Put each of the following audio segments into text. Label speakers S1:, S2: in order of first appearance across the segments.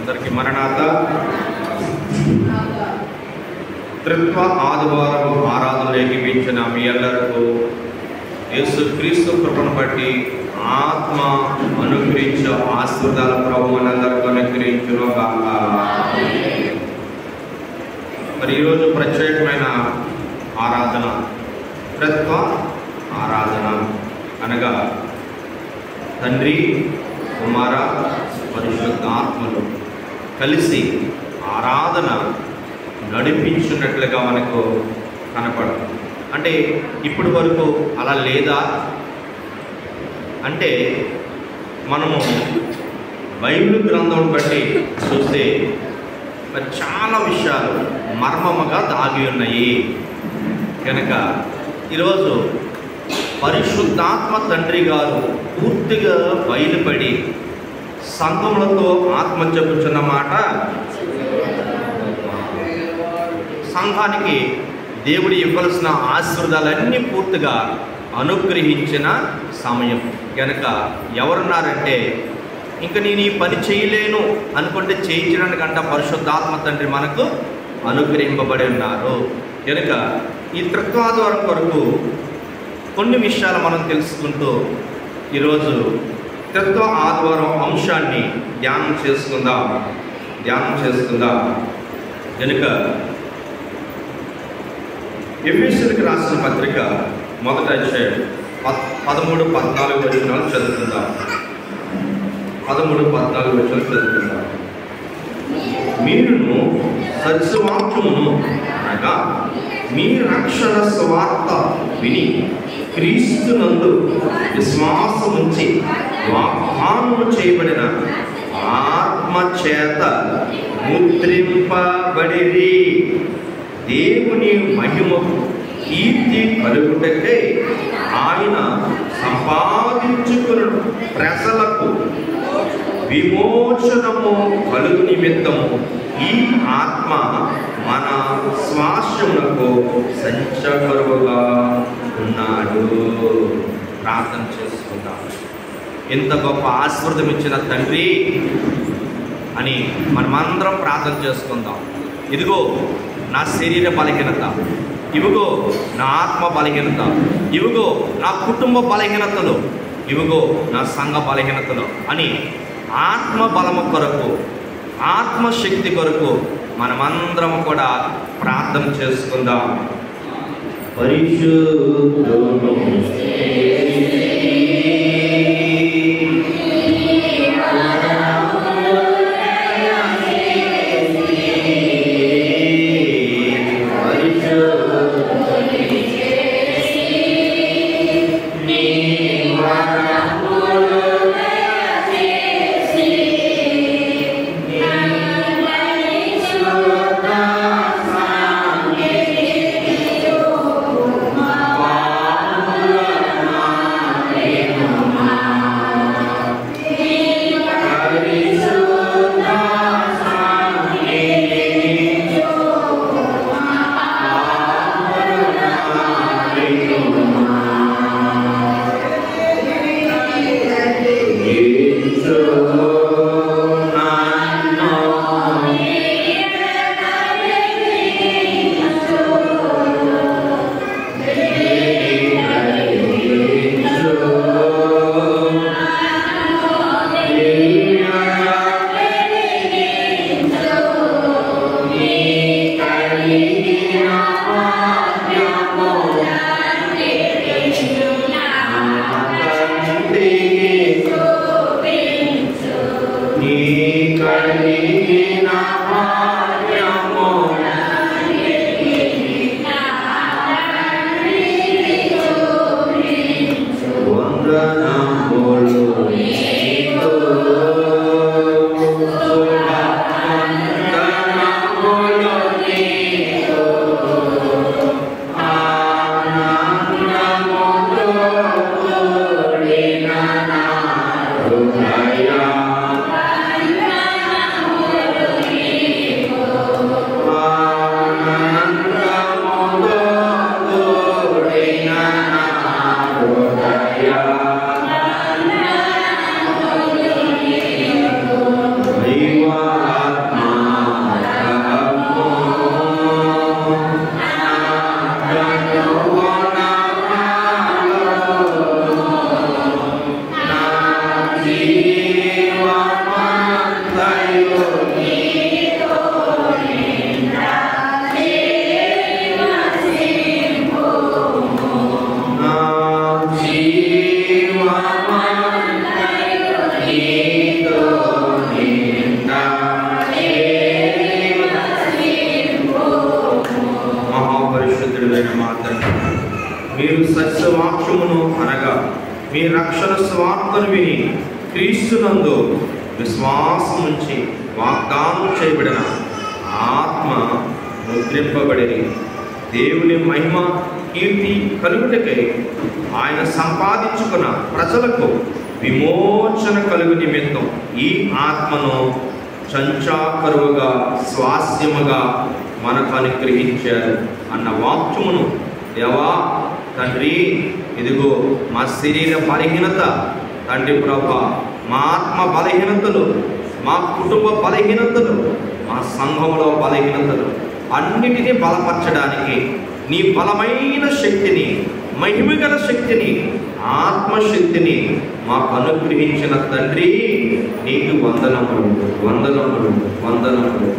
S1: అందరికీ మరణాత. త్రిత్వ ఆదివారం ఆరాధనలోకి వీచిన మీ అందరికీ యేసుక్రీస్తు కృపను బట్టి ఆత్మ అనుగ్రహించే ఆశీర్వాదాల ప్రభు మనందరికీ అనుగ్రహించును గాక. మరి ఈరోజు ప్రత్యేకమైన ఆరాధన త్రిత్వ ఆరాధన అనగా తండ్రి, కుమార, పరిశుద్ధ ఆత్మలు కలిసి ఆరాధన నడిపించున్నట్లుగా మనకు కనపడుతుంది. అంటే ఇప్పటి వరకు అలా లేదా అంటే మనము బైబిల్ గ్రంథం బట్టి చూస్తే మరి చాలా విషయాలు మర్మముగా దాగి ఉన్నాయి. కనుక ఈరోజు పరిశుద్ధాత్మ తండ్రి గారు పూర్తిగా బయలుపడి సంఘములతో ఆత్మ చెప్పుచున్న మాట, సంఘానికి దేవుడు ఇవ్వాల్సిన ఆశీర్వాదాలన్నీ పూర్తిగా అనుగ్రహించిన సమయం. కనుక ఎవరున్నారంటే ఇంకా నేను ఈ పని చేయలేను అనుకుంటే చేయించడానికంట పరిశుద్ధాత్మ తండ్రి మనకు అనుగ్రహింపబడి ఉన్నారు. కనుక ఈ త్రిత్వాద్వారం కొరకు కొన్ని విషయాలు మనం తెలుసుకుంటూ ఈరోజు త్రిత్వ ఆదివారం అంశాన్ని ధ్యానం చేసుకుందాం. కనుక ఎఫెసీయులకు రాసిన పత్రిక 1వ అధ్యాయం 13-14 వచనాలు చదువుకుందాం. 13-14 వచనాలు చదువుకుందాం. మీరును సత్యవాక్యమును అనగా మీ రక్షణ సువార్త విని క్రీస్తునందు విశ్వాసముంచి వాగ్దానము చేయబడిన ఆత్మ చేత ముద్రింపబడిరి. దేవుని మహిమకు కీర్తి కలుగుటకై ఆయన సంపాదించుకున్న ప్రజలకు విమోచనము కలుగు నిమిత్తము ఈ ఆత్మ మన శ్వాసమునకు సంచకరువుగా ఉన్నాడు. ప్రార్థన చేసుకుందాం. ఎంత గొప్ప ఆశీర్వాదం ఇచ్చిన తండ్రి అని మనమందరం ప్రార్థన చేసుకుందాం. ఇదిగో నా శరీర బలహీనత, ఇవిగో నా ఆత్మ బలహీనత, ఇవిగో నా కుటుంబ బలహీనతలు, ఇవిగో నా సంఘ బలహీనతలు అని ఆత్మ బలము కొరకు, ఆత్మశక్తి కొరకు మనమందరం కూడా ప్రార్థన చేసుకుందాం. పరిశుద్ధుడు వాక్యమును అనగా మీ రక్షణ స్వార్థను విని క్రీస్తునందు విశ్వాసముంచి వాగ్దానం చేయబడిన ఆత్మ ముద్రింపబడిన దేవుని మహిమ కీర్తి కలుగుటకై ఆయన సంపాదించుకున్న ప్రజలకు విమోచన కలుగు నిమిత్తం ఈ ఆత్మను సంచాకరువుగా స్వాస్యముగా మనకు అనుగ్రహించారు అన్న వాక్యమును దేవా తండ్రి, ఇదిగో మా శరీర బలహీనత తండ్రి ప్రభా, మా ఆత్మ బలహీనతలు, మా కుటుంబ బలహీనతలు, మా సంఘంలో బలహీనతలు అన్నిటినీ బలపరచడానికి నీ బలమైన శక్తిని, మహిమగల శక్తిని, ఆత్మశక్తిని మాకు అనుగ్రహించిన తండ్రి నీకు వందనములు, వందనములు, వందనములు.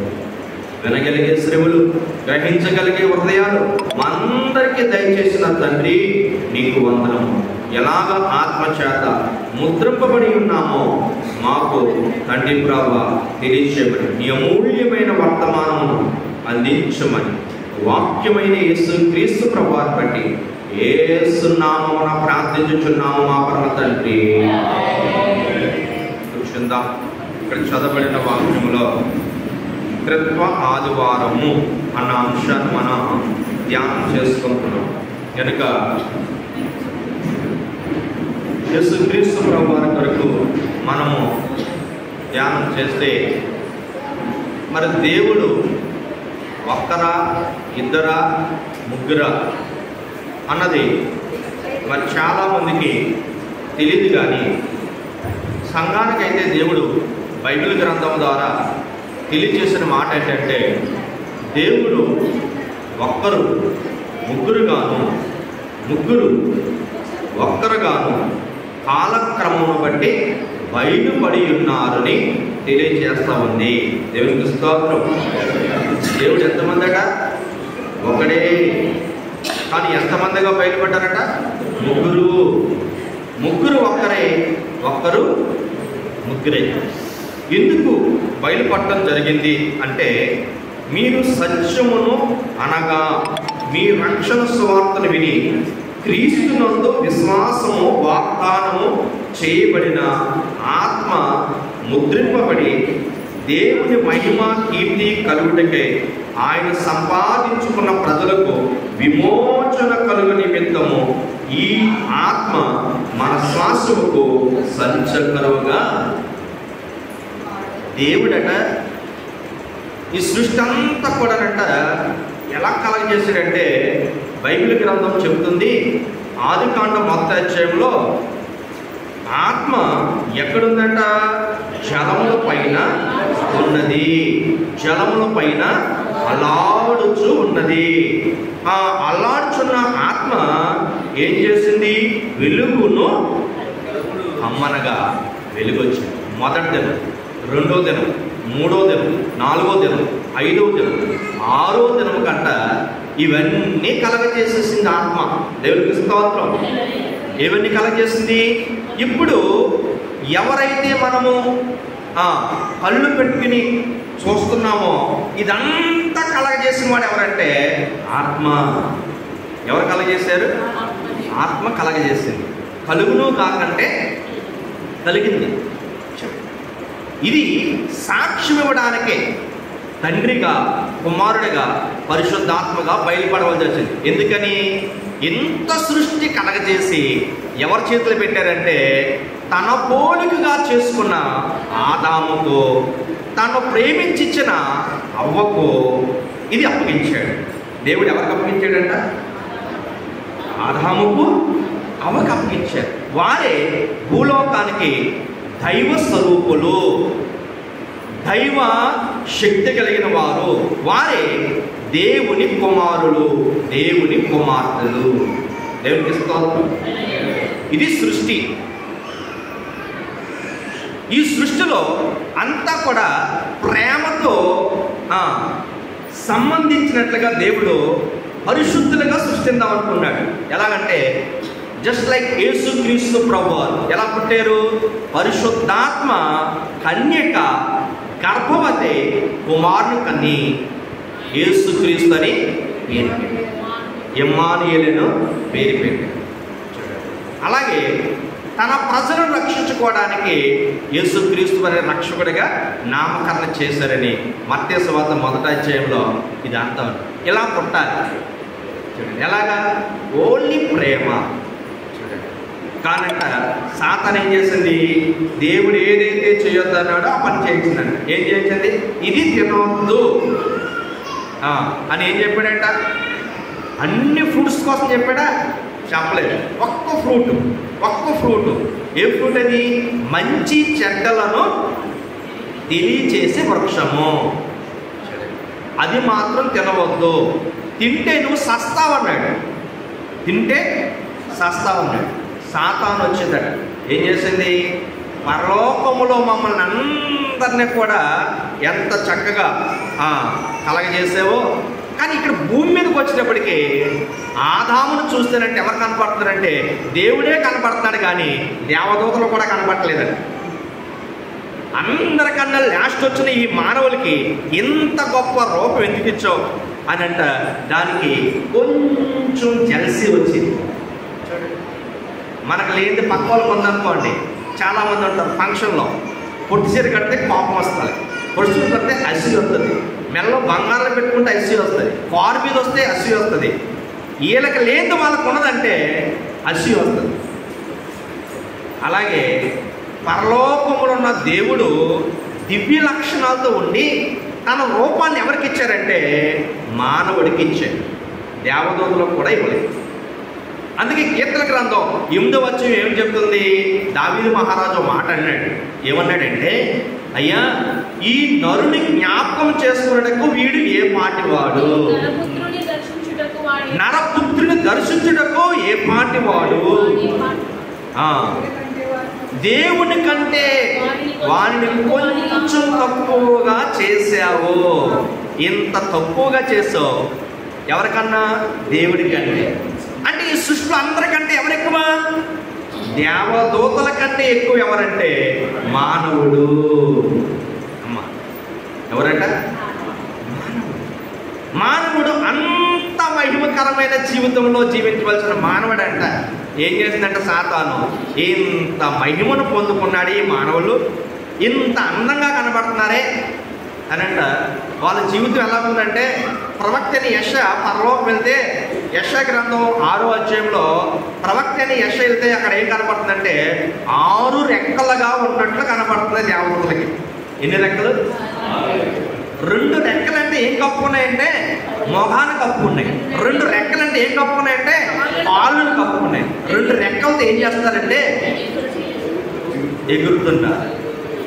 S1: వినగలిగే శ్రవులు, గ్రహించగలిగే హృదయాలు మా అందరికీ దయచేసిన తండ్రి నీకు వందనము. ఎలాగ ఆత్మచేత ముద్రింపబడి ఉన్నామో మాకు తండ్రి ప్రభా తెలియచేయమని, నీ అమూల్యమైన వర్తమానమును అందించమని వాక్యమైన యేసు క్రీస్తు ప్రభువుని బట్టి యేసు నామమున ప్రార్థించుచున్నాము మా పరమ తండ్రి. చూసిందా, ఇక్కడ చదవబడిన వాక్యములో కృత్వ ఆదివారము అన్న అంశాన్ని మనం ధ్యానం చేసుకుంటున్నాం. కనుక యేసుక్రీస్తు ప్రభువారి కొరకు మనము ధ్యానం చేస్తే మరి దేవుడు ఒక్కరా, ఇద్దరా, ముగ్గురా అన్నది మరి చాలామందికి తెలియదు. కానీ సంఘానికైతే దేవుడు బైబిల్ గ్రంథం ద్వారా తెలియజేసిన మాట ఏంటంటే దేవుడు ఒక్కరు, ముగ్గురుగాను, ముగ్గురు ఒక్కరుగాను కాలక్రమమును బట్టి బయలుపడి ఉన్నారని తెలియజేస్తూ ఉంది. దేవునికి స్తోత్రం. దేవుడు ఎంతమందట? ఒకడే. కానీ ఎంతమందిగా బయలుపడ్డారట? ముగ్గురు. ముగ్గురు ఒక్కరే, ఒక్కరు ముగ్గురే. ఎందుకు బయలుపడటం జరిగింది అంటే, మీరు సత్యమును అనగా మీ రక్షణ సువార్తను విని క్రీస్తునందు విశ్వాసము వాగ్దానము చేయబడిన ఆత్మ ముద్రింపబడి దేవుని మహిమ కీర్తి కలుగుటకై ఆయన సంపాదించుకున్న ప్రజలకు విమోచన కలుగు నిమిత్తము ఈ ఆత్మ మన శ్వాసముకు సంచకరువుగా. దేవుడట ఈ సృష్టి అంతా కూడానట ఎలా కలగజేశాడంటే, బైబిల్ గ్రంథం చెబుతుంది ఆదికాండం మొదటి అధ్యాయంలో ఆత్మ ఎక్కడుందంట? జలముల పైన ఉన్నది. జలముల పైన అల్లాడుచు ఉన్నది. ఆ అల్లాడుచున్న ఆత్మ ఏం చేసింది? వెలుగును అమ్మనగా వెలుగొచ్చింది. మొదటి దినం, రెండో దినం, మూడో దినం, నాలుగో దినం, ఐదవ దినం, ఆరో దినం కంట ఇవన్నీ కలగజేసేసింది ఆత్మ. దేవునికి స్తోత్రం. ఇవన్నీ కలగజేసింది. ఇప్పుడు ఎవరైతే మనము కళ్ళు పెట్టుకుని చూస్తున్నామో ఇదంతా కలగజేసిన వాడు ఎవరంటే ఆత్మ. ఎవరు కలగజేశారు? ఆత్మ కలగజేసింది. కలుగును కాకంటే కలిగింది. ఇది సాక్ష్యం ఇవ్వడానికే తండ్రిగా, కుమారుడిగా, పరిశుద్ధాత్మగా బయలుపడవలసి వచ్చింది. ఎందుకని? ఎంత సృష్టి కలగజేసి ఎవరి చేతులు పెట్టారంటే తన పోలికగా చేసుకున్న ఆదాముకు, తను ప్రేమించిన అవ్వకు ఇది అప్పగించాడు. దేవుడు ఎవరికి అప్పగించాడంట? ఆదాముకు, అవ్వకు అప్పగించాడు. వారే భూలోకానికి దైవ స్వరూపులు, దైవ శక్తి కలిగిన వారు. వారే దేవుని కుమారులు, దేవుని కుమార్తెలు. దేవునికి స్తోత్రం. ఇది సృష్టి. ఈ సృష్టిలో అంతా కూడా ప్రేమతో సంబంధించినట్లుగా దేవుడు పరిశుద్ధులుగా సృష్టిద్దాం అనుకున్నాడు. ఎలాగంటే జస్ట్ లైక్ యేసుక్రీస్తు ప్రభువు ఎలా పుట్టారు? పరిశుద్ధాత్మ కన్యక గర్భవతి కుమారుని కన్ని యేసుక్రీస్తు అని పేరు పెట్టాడు. ఇమ్మానుయేలును పేరు పెట్టాడు. అలాగే తన ప్రజలను రక్షించుకోవడానికి యేసుక్రీస్తు అనే రక్షకుడిగా నామకరణ చేశారని మత్తయి సువార్త 1వ అధ్యాయంలో ఇది అంతా ఇలా పుట్టాలి. చూడండి ఎలాగా, ఓన్లీ ప్రేమ. చూడండి కానంట సాతాను ఏం చేసింది, దేవుడు ఏదైతే చేయొద్దు అన్నాడో ఆ పని చేయించిందంట. ఏం చేయించింది, ఇది తినవద్దు అని ఏం చెప్పాడంట, అన్ని ఫ్రూట్స్ కోసం చెప్పాడా, చెప్పలేదు. ఒక్క ఫ్రూట్. ఏ ఫ్రూట్ అది, మంచి చెడ్డలను తెలియచేసే వృక్షము, అది మాత్రం తినవద్దు, తింటే నువ్వు సస్తావన్నాడు. సాతాను వచ్చేదట. ఏం చేసింది, పరలోకములో మమ్మల్ని అందరినీ కూడా ఎంత చక్కగా కలగజేసావో, కానీ ఇక్కడ భూమి మీదకి వచ్చేటప్పటికి ఆదామును చూస్తేనంటే ఎవరు కనపడుతున్నారంటే దేవుడే కనపడుతున్నాడు, కానీ దేవదూతలు కూడా కనపడలేదండి. అందరికన్నా లాస్ట్ వచ్చిన ఈ మానవులకి ఇంత గొప్ప రూపం ఎందుకు ఇచ్చావు అని అంట, దానికి కొంచెం జెలసీ వచ్చింది. మనకు లేనిది పక్క వాళ్ళకి ఉందనుకోండి, చాలామంది ఉంటారు ఫంక్షన్లో పొట్టి చీర కడితే కోపం వస్తుంది, పొట్టి చీర కడితే అసి వస్తుంది, మెల్లో బంగారం పెట్టుకుంటే అసి వస్తుంది, కారు మీద వస్తే అసి వస్తుంది. వీళ్ళకి లేనిది వాళ్ళకు ఉన్నదంటే అసి వస్తుంది. అలాగే పరలోకములో ఉన్న దేవుడు దివ్య లక్షణాలతో ఉండి తన రూపాన్ని ఎవరికి ఇచ్చారంటే మానవుడికి ఇచ్చాడు, దేవదూతలకు కూడా ఇవ్వలేదు. అందుకే కీర్తన గ్రంథం 8వ అధ్యాయం ఏం చెప్తుంది, దావీదు మహారాజు మాట అన్నాడు. ఏమన్నాడంటే, అయ్యా ఈ నరుని జ్ఞాపకం చేసుకున్నటకు వీడు ఏ పాటివాడు, నరపుత్రుని దర్శించుటకు ఏ పాటివాడు, దేవుని కంటే వారిని కొంచెం తక్కువగా చేశావు. ఇంత తక్కువగా చేసావు ఎవరికన్నా, దేవుడి కంటే. అంటే ఈ సృష్టిలో అందరికంటే ఎవరు ఎక్కువ, దేవదూతల కంటే ఎక్కువ ఎవరంటే మానవుడు. అమ్మా ఎవరంట, మానవుడు అంత మహిమకరమైన జీవితంలో జీవించవలసిన మానవుడు అంట. ఏం చేసిందంట సాతాను, ఇంత మహిమను పొందుకున్నాడు ఈ మానవులు, ఇంత అందంగా కనబడుతున్నారే అని అంట. వాళ్ళ జీవితం ఎలా ఉందంటే, ప్రవక్త అయిన యెషయా పరలోకం వెళ్తే, యెషయా గ్రంథం 6వ అధ్యాయంలో ప్రవక్త అయిన యెషయా వెళ్తే అక్కడ ఏం కనపడుతుందంటే 6 రెక్కలుగా ఉన్నట్లు కనపడుతుంది దేవతలకి. ఎన్ని రెక్కలు, 2 రెక్కలంటే ఏం కప్పుకున్నాయంటే మొహాన కప్పుకున్నాయి. 2 రెక్కలంటే ఏం కప్పుకున్నాయంటే కాళ్ళను కప్పుకున్నాయి. 2 రెక్కలతో ఏం చేస్తారంటే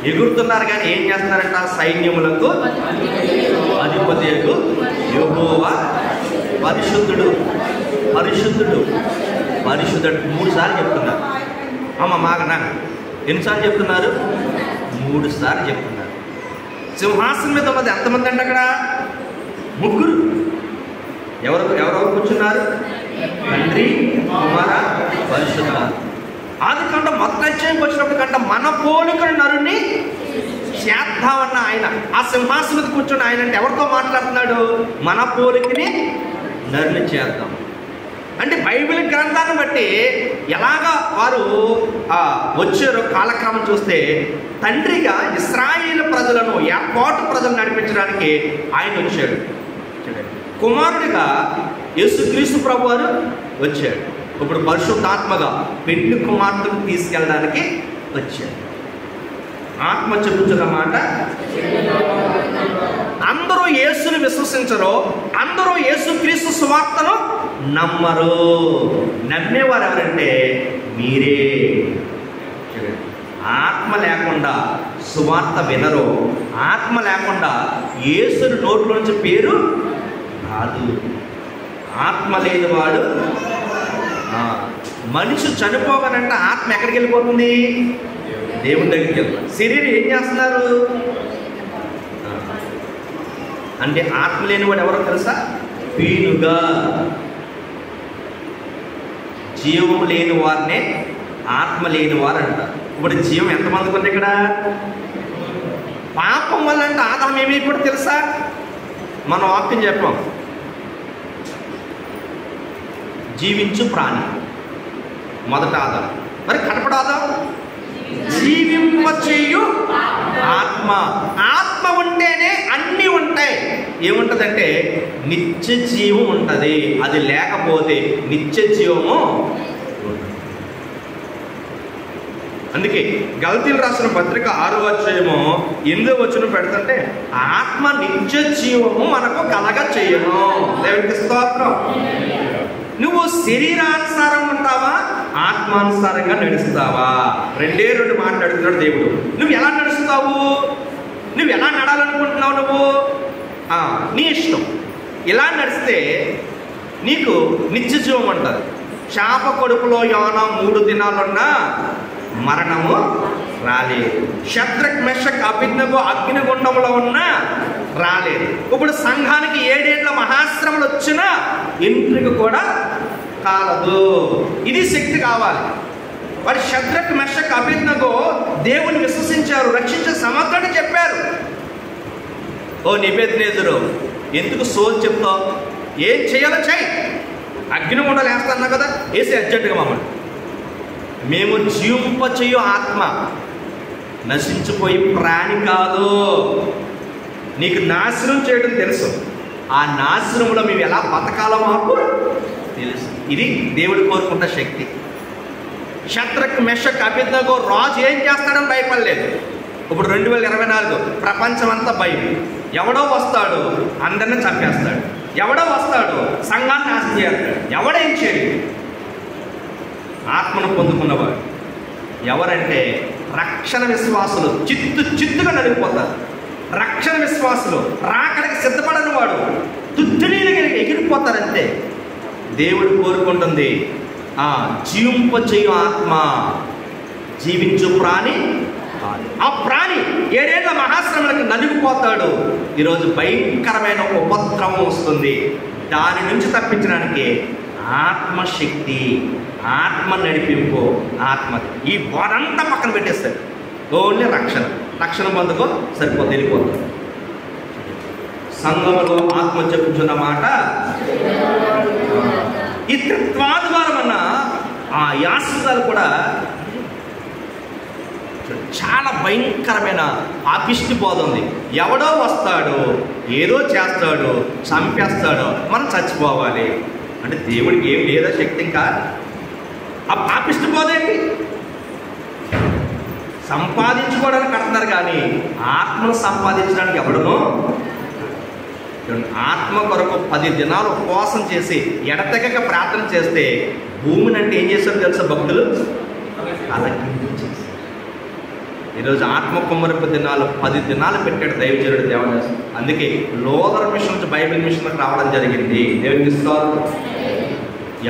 S1: ఎగురుతున్నారు కానీ ఏం చేస్తున్నారంట, సైన్యములకు అధిపతి యెహోవా పరిశుద్ధుడు 3 సార్లు చెప్తున్నారు. మాగనా ఎన్నిసార్లు చెప్తున్నారు, 3 సార్లు చెప్తున్నారు. సింహాసనం మీద ఉన్నది ఎంతమంది అంటే అక్కడ 3. ఎవరెవరు కూర్చున్నారు, తండ్రి కుమార పరిశుద్ధ. ఆదికాండం 1వ అధ్యాయంకి వచ్చినప్పుడు కంట మన పోలికను నరుని చేద్దామన్న ఆయన, ఆ సింహాసనం మీద కూర్చుని ఆయన అంటే ఎవరితో మాట్లాడుతున్నాడు, మన పోలికని నరుని చేద్దాం. అంటే బైబిల్ గ్రంథాన్ని బట్టి ఎలాగా వారు వచ్చారో కాలక్రమం చూస్తే, తండ్రిగా ఇశ్రాయేలు ప్రజలను ఏర్పాటు ప్రజలు నడిపించడానికి ఆయన వచ్చాడు. కుమారుడిగా యేసుక్రీస్తు ప్రభు వారు వచ్చాడు. ఇప్పుడు పరిశుద్ధాత్మగా పెళ్లి కుమార్తెను తీసుకెళ్ళడానికి వచ్చాడు. ఆత్మ చెప్పుతున్న మాట, అందరూ యేసుని విశ్వసించరు, అందరూ యేసుక్రీస్తు సువార్తను నమ్మరు. నమ్మేవారు ఎవరంటే మీరే. ఆత్మ లేకుండా సువార్త వినరు, ఆత్మ లేకుండా యేసుని నోట్లో నుంచి పేరు రాదు. ఆత్మ లేని వాడు, మనిషి చనిపోగానంటే ఆత్మ ఎక్కడికి వెళ్ళిపోతుంది, దేవుని దగ్గరికి వెళ్తారు. శరీరం ఏం చేస్తున్నారు అంటే, ఆత్మ లేనివాడు ఎవరో తెలుసా, పీనుగా. జీవం లేని వారినే ఆత్మ లేని వారు అంటారు. ఇప్పుడు జీవం ఎంతమందికి ఉంది ఇక్కడ, పాపం వల్ల అంటే ఆదాం ఏమైపోతే తెలుసా, మనం వాక్యం చెప్పాం, జీవించు ప్రాణి. మొదట ఆదాం. మరి కనపడు ఆదాం జీవింపచేయు ఆత్మ. ఆత్మ ఉంటేనే అన్నీ ఉంటాయి. ఏముంటదంటే నిత్య జీవం ఉంటుంది. అది లేకపోతే నిత్య జీవము. అందుకే గలతీయులకు రాసిన పత్రిక 6వ అధ్యాయము 8వ వచనం పెడుతుంటే ఆత్మ నిత్య జీవము మనకు కలగ చేయను. దేవునికి స్తోత్రం. నువ్వు శరీరానుసారం ఉంటావా, ఆత్మానుసారంగా నడుస్తావా? రెండే రెండు మాట్లాడుతున్నాడు దేవుడు. నువ్వు ఎలా నడుస్తావు? నువ్వు ఎలా నడాలనుకుంటున్నావు? నువ్వు నీ ఇష్టం. ఇలా నడిస్తే నీకు నిత్య జీవం ఉంటుంది. చేప కడుపులో యోనా 3 దినాలున్నా మరణము రాలేదు. షద్రక్ మెషక్ అబేద్నెగో అగ్నిగుండంలో ఉన్నా రాలేదు. ఇప్పుడు సంఘానికి 7 ఏళ్ల మహాశ్రమలు వచ్చినా ఎంట్రిక కూడా కాలదు. ఇది శక్తి కావాలి. వారి షద్రక్ మెషక్ అబేద్నెగో దేవుని విశ్వసించారు, రక్షించే సమర్థుడు చెప్పారు. ఓ నెబుకద్నెజరు, ఎందుకు సోల్ చెప్తావు? ఏం చేయాలో చెయ్యి. అగ్నిగుండాలు వేస్తాన్నా కదా, వేసి అర్జెంటుగా మమ్మల్ని. మేము జీవింపచేయు ఆత్మ, నశించిపోయి ప్రాణి కాదు. నీకు నాశనం చేయడం తెలుసు. ఆ నాశనంలో మేము ఎలా బతకాలో మాకు తెలుసు. ఇది దేవుడు కోరుకుంటే శక్తి. షద్రక్ మెషక్ అబేద్నెగో రాజు ఏం చేస్తాడని భయపడలేదు. ఇప్పుడు 2024 ప్రపంచం అంతా భయం. ఎవడో వస్తాడు అందరిని చంపేస్తాడు, ఎవడో వస్తాడు సంఘాన్ని నాశనం చేస్తాడు, ఎవడేం చేయడు. ఆత్మను పొందుకున్నవాడు ఎవరంటే రక్షణ విశ్వాసులు. చిత్తుగా నడిగిపోతారు. రక్షణ విశ్వాసులు రాకడికి సిద్ధపడని వాడు తుత్తునీలుగా ఎగిరిపోతారంతే. దేవుడు కోరుకుంటుంది జీవింపచేయు ఆత్మ, జీవించు ప్రాణి. ఆ ప్రాణి 7 ఏళ్ల మహాశ్రమలకు నలిగిపోతాడు. ఈరోజు భయంకరమైన ఉపద్రవం వస్తుంది. దాని నుంచి తప్పించడానికి ఆత్మశక్తి, ఆత్మ నడిపింపు, ఆత్మ. ఈ వారంతా పక్కన పెట్టేస్తారు. ఓన్లీ రక్షణ పొందుకో సరిపోతుంది, వెళ్ళిపోతుంది. సంఘంలో ఆత్మ చెప్పుచున్న మాట ఈ త్రిత్వాదివారం అన్న ఆ యాసనాలు కూడా చాలా భయంకరమైన పాపిష్టి బోధ ఉంది. ఎవడో వస్తాడు, ఏదో చేస్తాడు, చంపేస్తాడు, మనం చచ్చిపోవాలి అంటే దేవుడికి ఏం లేదా శక్తి? ఇంకా ఆ పాపిష్టి బోధ ఏంటి? సంపాదించుకోవడానికి కడుతున్నారు కానీ ఆత్మను సంపాదించడానికి ఎవడనో. ఆత్మ కొరకు 10 దినాలు ఉపవాసం చేసి ఎడతెగక ప్రార్థన చేస్తే భూమిని అంటే ఏం చేస్తారో తెలుసా భక్తులు? అలా కిందించేసి. ఈరోజు ఆత్మ కుమ్మరింపు దినాలు 10 దినాలు పెట్టాడు దైవజనుడు దేవదాసు. అందుకే లోదర్ మిషన్ నుంచి బైబిల్ మిషన్కి రావడం జరిగింది. దేవునికి స్తోత్రం.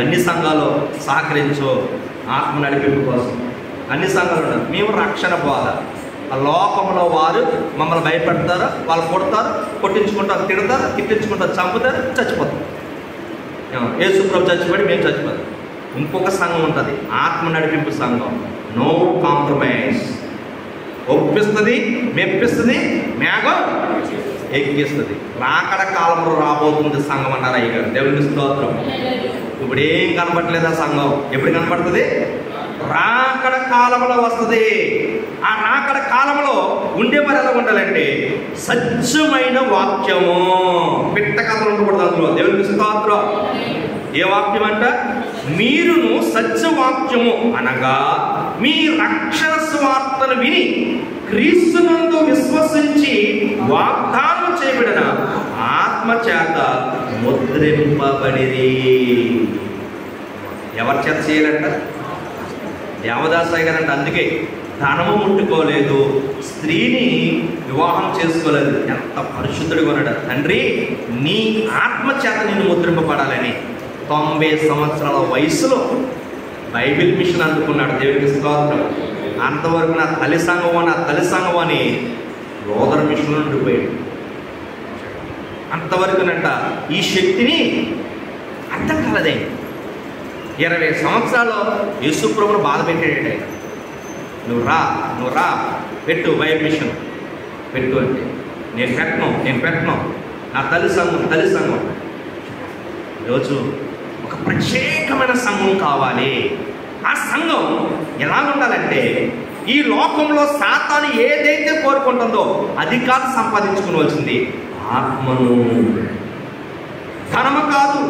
S1: అన్ని సంఘాలు సహకరించు ఆత్మ నడిపింపు కోసం. అన్ని సంఘాలు ఉన్నారు. మేము రక్షణ బోధ. ఆ లోకంలో వారు మమ్మల్ని భయపెడతారు, వాళ్ళు కొడతారు, కొట్టించుకుంటారు, తిడతారు, తిట్టించుకుంటారు, చంపుతారు, చచ్చిపోతారు. యేసు ప్రభు చచ్చిపోయి మేము చచ్చిపోతాం. ఇంకొక సంఘం ఉంటుంది, ఆత్మ నడిపింపు సంఘం. No compromise. ఒప్పిస్తుంది, మెప్పిస్తుంది, మేఘం ఎక్కిస్తుంది. రాకడ కాలంలో రాబోతుంది సంఘం అన్నారు అయ్యగారు. దేవునికి స్తోత్రం. ఇప్పుడు ఏం కనబడట్లేదు ఆ సంఘం. ఎప్పుడు కనబడుతుంది? రాకడ కాలంలో వస్తుంది. ఆ రాకడ కాలంలో ఉండే మరి ఎలా ఉండాలంటే సత్యమైన వాక్యము. పిట్ట కథలు ఉండకూడదు అందులో. దేవునికి స్తోత్రం. ఏ వాక్యం అంట? మీరును సత్యవాక్యము అనగా మీ రక్షణ సువార్తను విని క్రీస్తునందు విశ్వసించి వాగ్దానం చేయబడిన ఆత్మ చేత ముద్రింపబడిరి. ఎవరి చేత చేయాలంట? దేవదాసయ్య గారంట. అందుకే ధనము ముట్టుకోలేదు, స్త్రీని వివాహం చేసుకోలేదు. ఎంత పరిశుద్ధుడిగా ఉన్నాడు. తండ్రి నీ ఆత్మ చేత నిన్ను ముద్రింపబడాలని 90 సంవత్సరాల వయసులో బైబిల్ మిషన్ అందుకున్నాడు. దేవునికి స్తోత్రం. అంతవరకు నా తల్లి సంఘం అని లోదర్ మిషన్లో ఉండిపోయాడు. అంతవరకునంట ఈ శక్తిని అర్థం కాలేదే. 20 సంవత్సరాలు యేసు ప్రభువును బాధ పెట్టాడు. నువ్వు రా పెట్టు బైబిల్ మిషన్ పెట్టు అంటే నేను పెట్టను నా తల్లి సంఘం. ఈరోజు ఒక ప్రత్యేకమైన సంఘం కావాలి. ఆ సంఘం ఎలా ఉండాలంటే ఈ లోకంలో సాతాను ఏదైతే కోరుకుంటుందో అది కాదు సంపాదించుకోవాల్సింది, ఆత్మను. ధనము కాదు,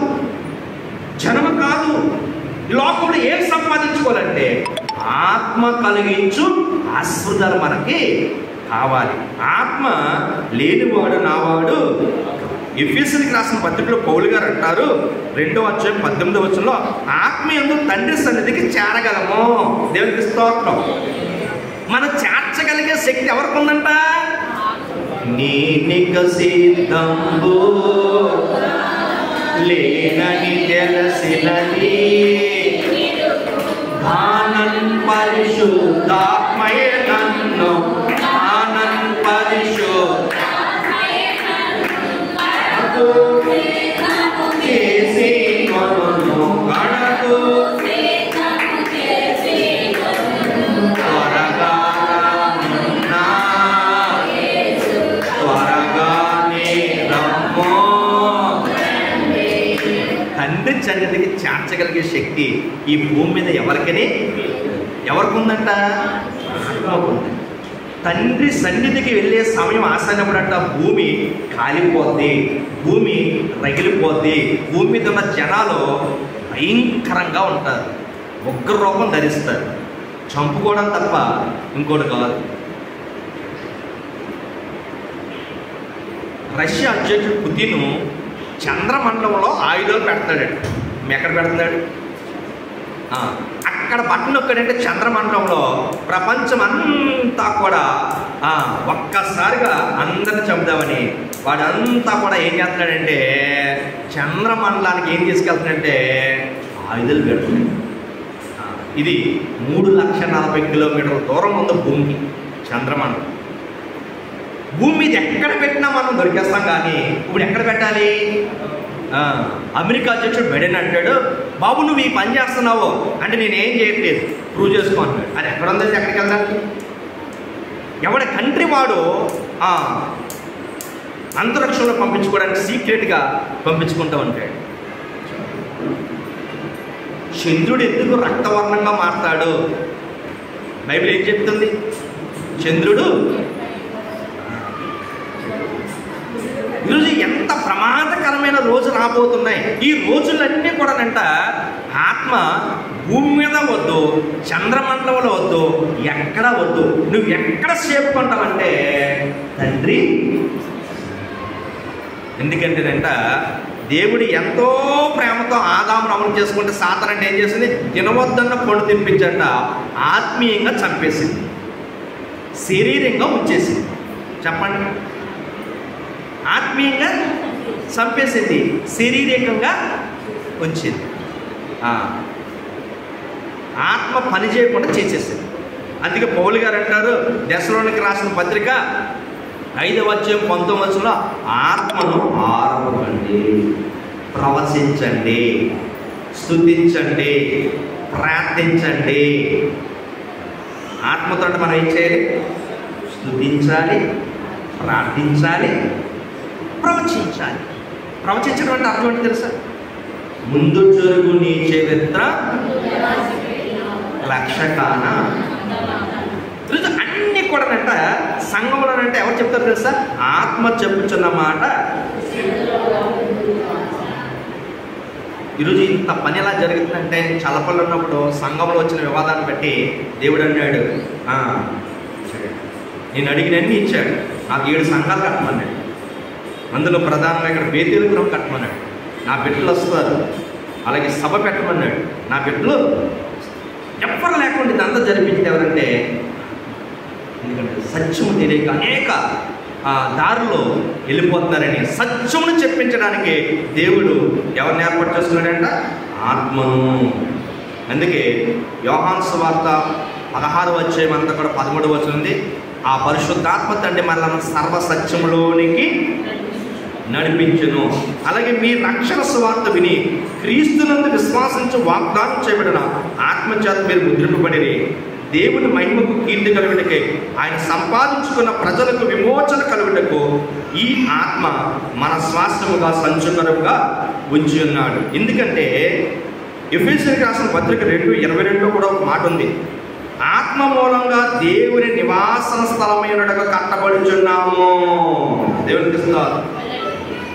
S1: జనము కాదు. ఈ లోకంలో ఏం సంపాదించుకోవాలంటే ఆత్మ కలిగించు ఆస్పదాలు మనకి కావాలి. ఆత్మ లేనివాడు నావాడు. ఎఫెసీయులకు రాసిన పత్రికలో పౌలు గారు అంటారు 2:18 ఆత్మ యందు తండ్రి సన్నిధికి చేరగలము. దేవునికి స్తోత్రం. మనం చేర్చగలిగే శక్తి ఎవరికి ఉందంట? నీనిక సిద్ధంబు లేనని తెలిసినది ఆనంద పరిశుద్ధాత్మయే నన్ను ఆనంద పరిశుద్ధాత్మయే నన్ను చేసి కొను గణకు తండ్రి సన్నిధికి చేర్చగలిగే శక్తి ఈ భూమి మీద ఎవరికి ఉందంట? తండ్రి సన్నిధికి వెళ్ళే సమయం ఆసన్నప్పుడంట భూమి కాలిపోద్ది, భూమి రగిలిపోద్ది. భూమి మీద ఉన్న జనాలు భయంకరంగా ఉంటారు, ఉగ్ర రూపం ధరిస్తారు. చంపుకోవడం తప్ప ఇంకోటి కాదు. రష్యా అధ్యక్షుడు పుతిన్ చంద్రమండలంలో ఆయుధాలు పెడతాడండి. ఎక్కడ పెడుతున్నాడు? అక్కడ బట్టలు నొక్కాడంటే చంద్రమండలంలో ప్రపంచం అంతా కూడా ఒక్కసారిగా అందరిని చంపుదామని వాడంతా కూడా ఏం చేస్తున్నాడంటే చంద్రమండలానికి ఏం తీసుకెళ్తున్నాడంటే ఆయుధాలు పెడుతున్నాడు. ఇది 340 కిలోమీటర్ల దూరం ఉంది భూమికి చంద్రమండలం. భూమి మీద ఎక్కడ పెట్టినా మనం దొరికేస్తాం, కానీ ఇప్పుడు ఎక్కడ పెట్టాలి? అమెరికా అధ్యక్షుడు బైడెన్ అంటాడు, బాబు నువ్వు ఈ పని చేస్తున్నావు అంటే నేనేం చేయట్లేదు, ప్రూవ్ చేసుకో అంటాడు. అది ఎక్కడ ఉందంటే ఎక్కడికి వెళ్దాం? ఎవడి కంట్రీ వాడు అంతరిక్షంలో పంపించుకోవడానికి సీక్రెట్గా పంపించుకుంటూ ఉంటాడు. చంద్రుడు ఎందుకు రక్తవర్ణంగా మారుతాడు? బైబిల్ ఏం చెప్తుంది? చంద్రుడు ఈరోజు ఎంత ప్రమాదకరమైన రోజు రాబోతున్నాయి. ఈ రోజులన్నీ కూడానంట ఆత్మ భూమి మీద వద్దు, చంద్రమండలంలో వద్దు, ఎక్కడ వద్దు. నువ్వు ఎక్కడ చేపుకుంటావంటే తండ్రి. ఎందుకంటేనంట దేవుడు ఎంతో ప్రేమతో ఆదామును అమలు చేసుకుంటే సాతాను అంటే ఏం చేసింది? తినవద్దన్న పండు తినిపించంట ఆత్మీయంగా చంపేసింది, శరీరంగా ఉంచేసింది. చెప్పండి, ఆత్మీయంగా చంపేసింది, శారీరకంగా ఉంచింది. ఆత్మ పని చేయకుండా చేసేసింది. అందుకే పౌలు గారు అంటారు దెస్సలోనికి రాసిన పత్రిక 5:19 ఆత్మను ఆరవకండి, ప్రవచించండి, స్తుతించండి, ప్రార్థించండి. ఆత్మతో మనం ఏం చేయాలి? స్తుతించాలి, ప్రార్థించాలి, ప్రవచించాలి. ప్రవచించడం అంటే అర్థం ఏంటి తెలుసా? ముందు జరుగు నీ చరిత్ర లక్షకాన. అన్ని కూడానంట సంఘంలోనంటే ఎవరు చెప్తారు తెలుసా? ఆత్మ చెప్పుచున్న మాట. ఈరోజు ఇంత పని ఎలా జరుగుతుందంటే చలపలు ఉన్నప్పుడు సంఘంలో వచ్చిన వివాదాన్ని బట్టి దేవుడు అన్నాడు, నేను అడిగినన్ని ఇచ్చాడు, నాకు 7 సంఘాలు కట్టమన్నాడు. అందులో ప్రధానంగా ఇక్కడ బేతేలు గృహం కట్టమన్నాడు, నా బిడ్డలు వస్తారు. అలాగే సభ పెట్టమన్నాడు, నా బిడ్డలు. ఎవ్వరు లేకుండా ఇదంతా జరిపించింది ఎవరంటే, ఎందుకంటే సత్యము తెలియక అనేక దారిలో వెళ్ళిపోతున్నారని సత్యమును చెప్పించడానికి దేవుడు ఎవరిని ఏర్పాటు చేసుకున్నాడంట? ఆత్మను. అందుకే యోహాను సువార్త 16వ అధ్యాయం అంతా కూడా 13వ వచనం ఉంది. ఆ పరిశుద్ధాత్మ తండ్రి మనల్ని సర్వసత్యములోనికి నడిపించును. అలాగే మీ రక్షణ సువార్త విని క్రీస్తునందు విశ్వాసించి వాగ్దానం చేయబడిన ఆత్మచేత మీరు ముద్రింపబడిరి. దేవుని మహిమకు కీర్తి కలుగుటకై ఆయన సంపాదించుకున్న ప్రజలకు విమోచన కలుగుటకు ఈ ఆత్మ మన స్వాస్థ్యముగా సంచుకరముగా ఉంచి ఉన్నాడు. ఎందుకంటే ఎఫెసీయులకు రాసిన పత్రిక 2:22 కూడా ఒక మాట ఉంది. ఆత్మ మూలంగా దేవుని నివాసన స్థలమైనట్టుగా కట్టబడుచున్నాము. దేవునికి ఇస్తున్నారు.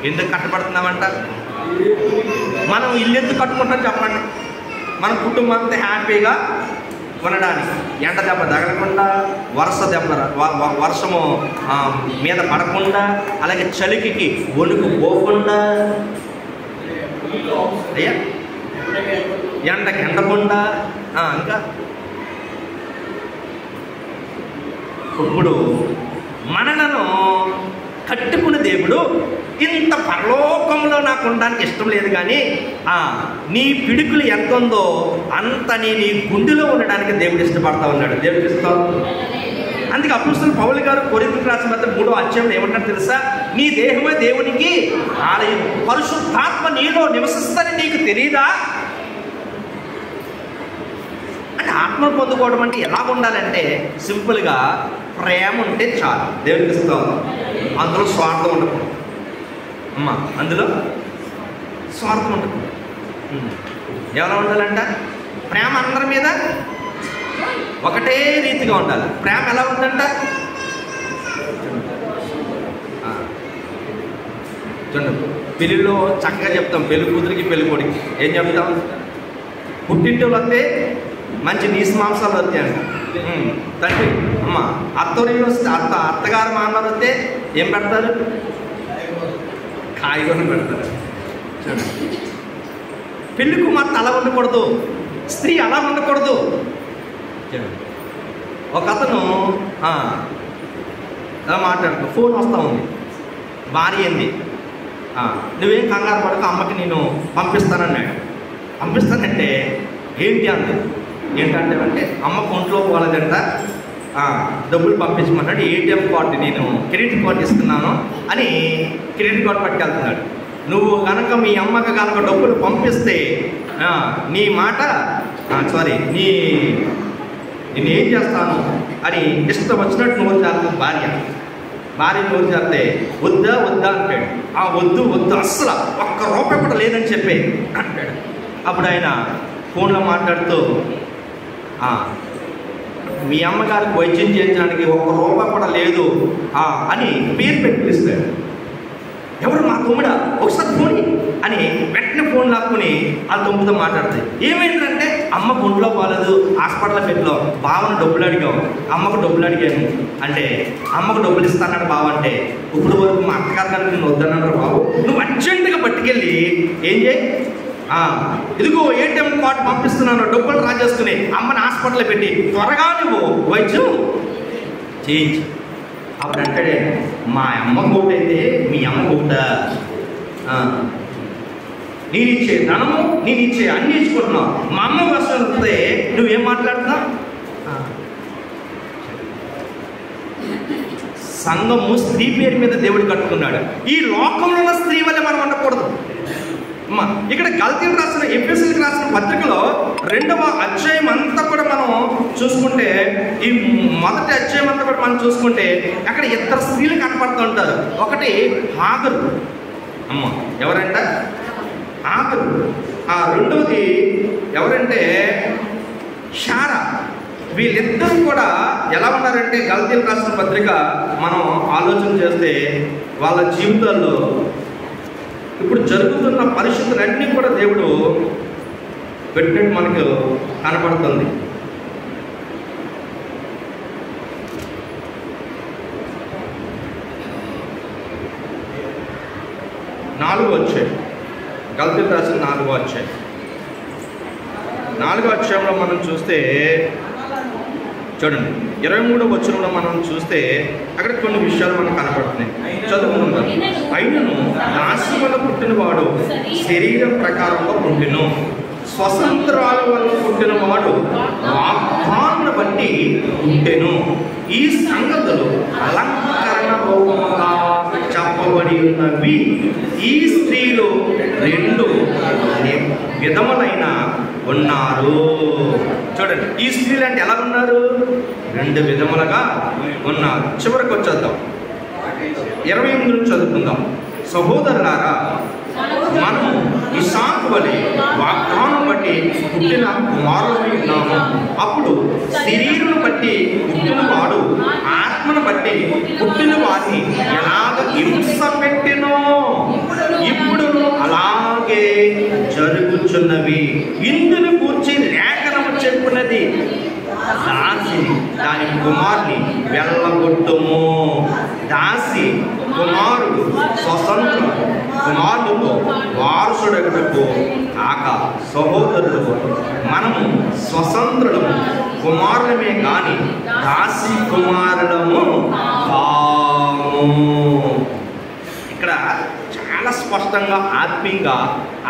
S1: ఎందుకు కట్టబడుతున్నామంట? మనం ఇల్లు ఎందుకు కట్టుకుంటాం చెప్పండి? మన కుటుంబం అంతా హ్యాపీగా ఉండడానికి, ఎండ దెబ్బ తగలకుండా, వర్షము మీద పడకుండా, అలాగే చలికి వణుకు పోకుండా, అయ్యా ఎండకి ఎండకుండా, ఇంకా ఇప్పుడు మనలను కట్టుకున్న దేవుడు ఇంత పరలోకంలో నాకు ఉండడానికి ఇష్టం లేదు, కానీ నీ పిడుకులు ఎంత ఉందో అంత నీ గుండెలో ఉండడానికి దేవుడు ఇష్టపడతా ఉన్నాడు. దేవుడికి ఇస్తాం. అందుకే అపోస్తలుడు పౌలు గారు కొరింథీయులకు రాసిన 3వ అధ్యాయంలో ఏమంటారు తెలుసా? నీ దేహమే దేవునికి ఆలయం, పరిశుద్ధాత్మ నీలో నివసిస్తని నీకు తెలియదా? అంటే ఆత్మ పొందుకోవడం అంటే ఎలా ఉండాలంటే సింపుల్గా ప్రేమ ఉంటే చాలు. దేవుడికి ఇస్తాం. అందులో స్వార్థం ఉండకూడదు అమ్మా, అందులో స్వార్థం ఉండకూడదు. ఎలా ఉండాలంట? ప్రేమ అందరి మీద ఒకటే రీతిగా ఉండాలి. ప్రేమ ఎలా ఉందంట? చూడండి, పెళ్ళిలో చక్కగా చెప్తాం, పెళ్లి కూతురికి పెళ్లి కొడుకు ఏం చెప్తాం? పుట్టింటోళ్ళు వస్తే మంచి నీసు మాంసాలు వస్తాయంట తండ్రి. అమ్మ అత్తోళ్ళు వస్తే అత్తగారు మామగారు వస్తే ఏం పెడతారు? కాయగూరలు పెడతారు. చూడండి, పెళ్లి కుమార్తె అలా ఉండకూడదు, స్త్రీ అలా ఉండకూడదు. ఒక అతను అలా మాట్లాడుతూ ఫోన్ వస్తూ ఉంది, భార్య ఏంది, నువ్వేం కంగారు పడక, అమ్మకి నేను పంపిస్తానన్నాడు. పంపిస్తానంటే ఏంటి అంది. ఏంటంటే అంటే అమ్మకు ఒంట్లో పోలేదంట, డబ్బులు పంపించమన్నాడు. ఏటీఎం కార్డు నేను క్రెడిట్ కార్డు ఇస్తున్నాను అని క్రెడిట్ కార్డు పట్టుకెళ్తున్నాడు. నువ్వు కనుక మీ అమ్మకి కనుక డబ్బులు పంపిస్తే నీ మాట నేను ఏం చేస్తాను అని ఇష్టం వచ్చినట్టు నోరు చేస్తాను. భార్య నోరు చేస్తే వద్దా అంటాడు. వద్దు అస్సలు ఒక్క రూపాయి కూడా లేదని చెప్పే అంటాడు. అప్పుడు ఆయన ఫోన్లో మాట్లాడుతూ మీ అమ్మగారికి వైద్యం చేయించడానికి ఒక్క రూపాయి కూడా లేదు అని పేరు పెట్టి పిలుస్తాడు. ఎవరు? మా తమ్ముడా, ఒకసారి ఫోన్ అని వెంటనే ఫోన్ లాక్కుని ఆ తమ్ముడితో మాట్లాడతాయి. ఏమైందంటే అమ్మ ఒంట్లో పోలేదు, హాస్పిటల్లో పెట్టలో, బావను డబ్బులు అడిగాం, అమ్మకు డబ్బులు అడిగాను అంటే అమ్మకు డబ్బులు ఇస్తానన్నాడు బావ. అంటే ఇప్పుడు వరకు మా అత్తగారు గారికి నేను వద్దన్నాడు బాబు, నువ్వు అర్జెంటుగా పట్టుకెళ్ళి ఏం చేయి, ఇదిగో ఏటీఎం కార్డు పంపిస్తున్నాను, డబ్బులు డ్రా చేసుకుని అమ్మని హాస్పిటల్లో పెట్టి త్వరగా నువ్వు వైద్యం చేయించు. అప్పుడు అంటాడే, మా అమ్మ ఒకటైతే మీ అమ్మ ఒకట, నేనిచ్చే ధనము నేనిచ్చే అన్ని ఇచ్చుకుంటున్నావు, మా అమ్మ వస్తువులు వస్తే నువ్వేం మాట్లాడుతున్నావు? సంఘము స్త్రీ పేరు మీద దేవుడు కట్టుకున్నాడు. ఈ లోకంలో ఉన్న స్త్రీ వల్ల మనం ఉండకూడదు. ఇక్కడ గల్తీయులకు రాసిన ఎఫెసీయులకు రాసిన పత్రికలో 2వ అధ్యాయం అంతా కూడా మనం చూసుకుంటే, ఈ మొదటి అధ్యాయం అంతా కూడా మనం చూసుకుంటే అక్కడ 2 స్త్రీలు కనపడుతూ ఉంటారు. ఒకటి హాగరు, ఎవరంట? హాగరు. రెండవది ఎవరంటే శారా. వీళ్ళిద్దరూ కూడా ఎలా ఉన్నారంటే గల్తీయులకు రాసిన పత్రిక మనం ఆలోచన చేస్తే వాళ్ళ జీవితాల్లో ఇప్పుడు జరుగుతున్న పరిస్థితులన్నీ కూడా దేవుడు పెట్టినట్టు మనకు కనపడుతుంది. నాలుగో అధ్యాయం, గల్తీయులకు రాసిన 4వ అధ్యాయం. 4వ అధ్యాయంలో మనం చూస్తే చూడండి, 23వ వచనంలో మనం చూస్తే అక్కడ కొన్ని విషయాలు మనకు కనపడుతున్నాయి. చదువుకుందాం. అయినను దాసి వల్ల పుట్టినవాడు శరీరం ప్రకారంగా పుట్టిను, స్వతంత్రాల వల్ల పుట్టినవాడు వాగ్దానమును బట్టి పుట్టెను. ఈ సంగతులు అలంకరణ రూపముగా చెప్పబడి ఉన్నవి. ఈ స్త్రీలు 2 విధములైన ఉన్నారు. చూడండి, ఈ స్త్రీలు అంటే ఎలా ఉన్నారు? 2 విధములుగా ఉన్నారు. చివరికి వచ్చేద్దాం, 28 నుంచి చదువుకుందాం. సహోదరులారా, మనము ఇస్సాకు వలె వాగ్దానం బట్టి పుట్టిన కుమారులమై ఉన్నాము. అప్పుడు శరీరును బట్టి పుట్టిన వాడు ఆత్మను బట్టి పుట్టిన వారిని ఎలాగ హింస పెట్టెనో ఇప్పుడు అలాగే జరుగుచున్నవి. ఇందును కూర్చి లేఖనము చెప్పినది, దాసి దాని కుమారుని వెళ్ళగొట్టుము. దాసి కుమారుడు స్వతంత్రం కుమారులతో వారసుడగటకు కాక సహోదరులకు మనము స్వతంత్రులము కుమారులమే కాని దాసి కుమారులము కాము. ఇక్కడ చాలా స్పష్టంగా ఆత్మీయంగా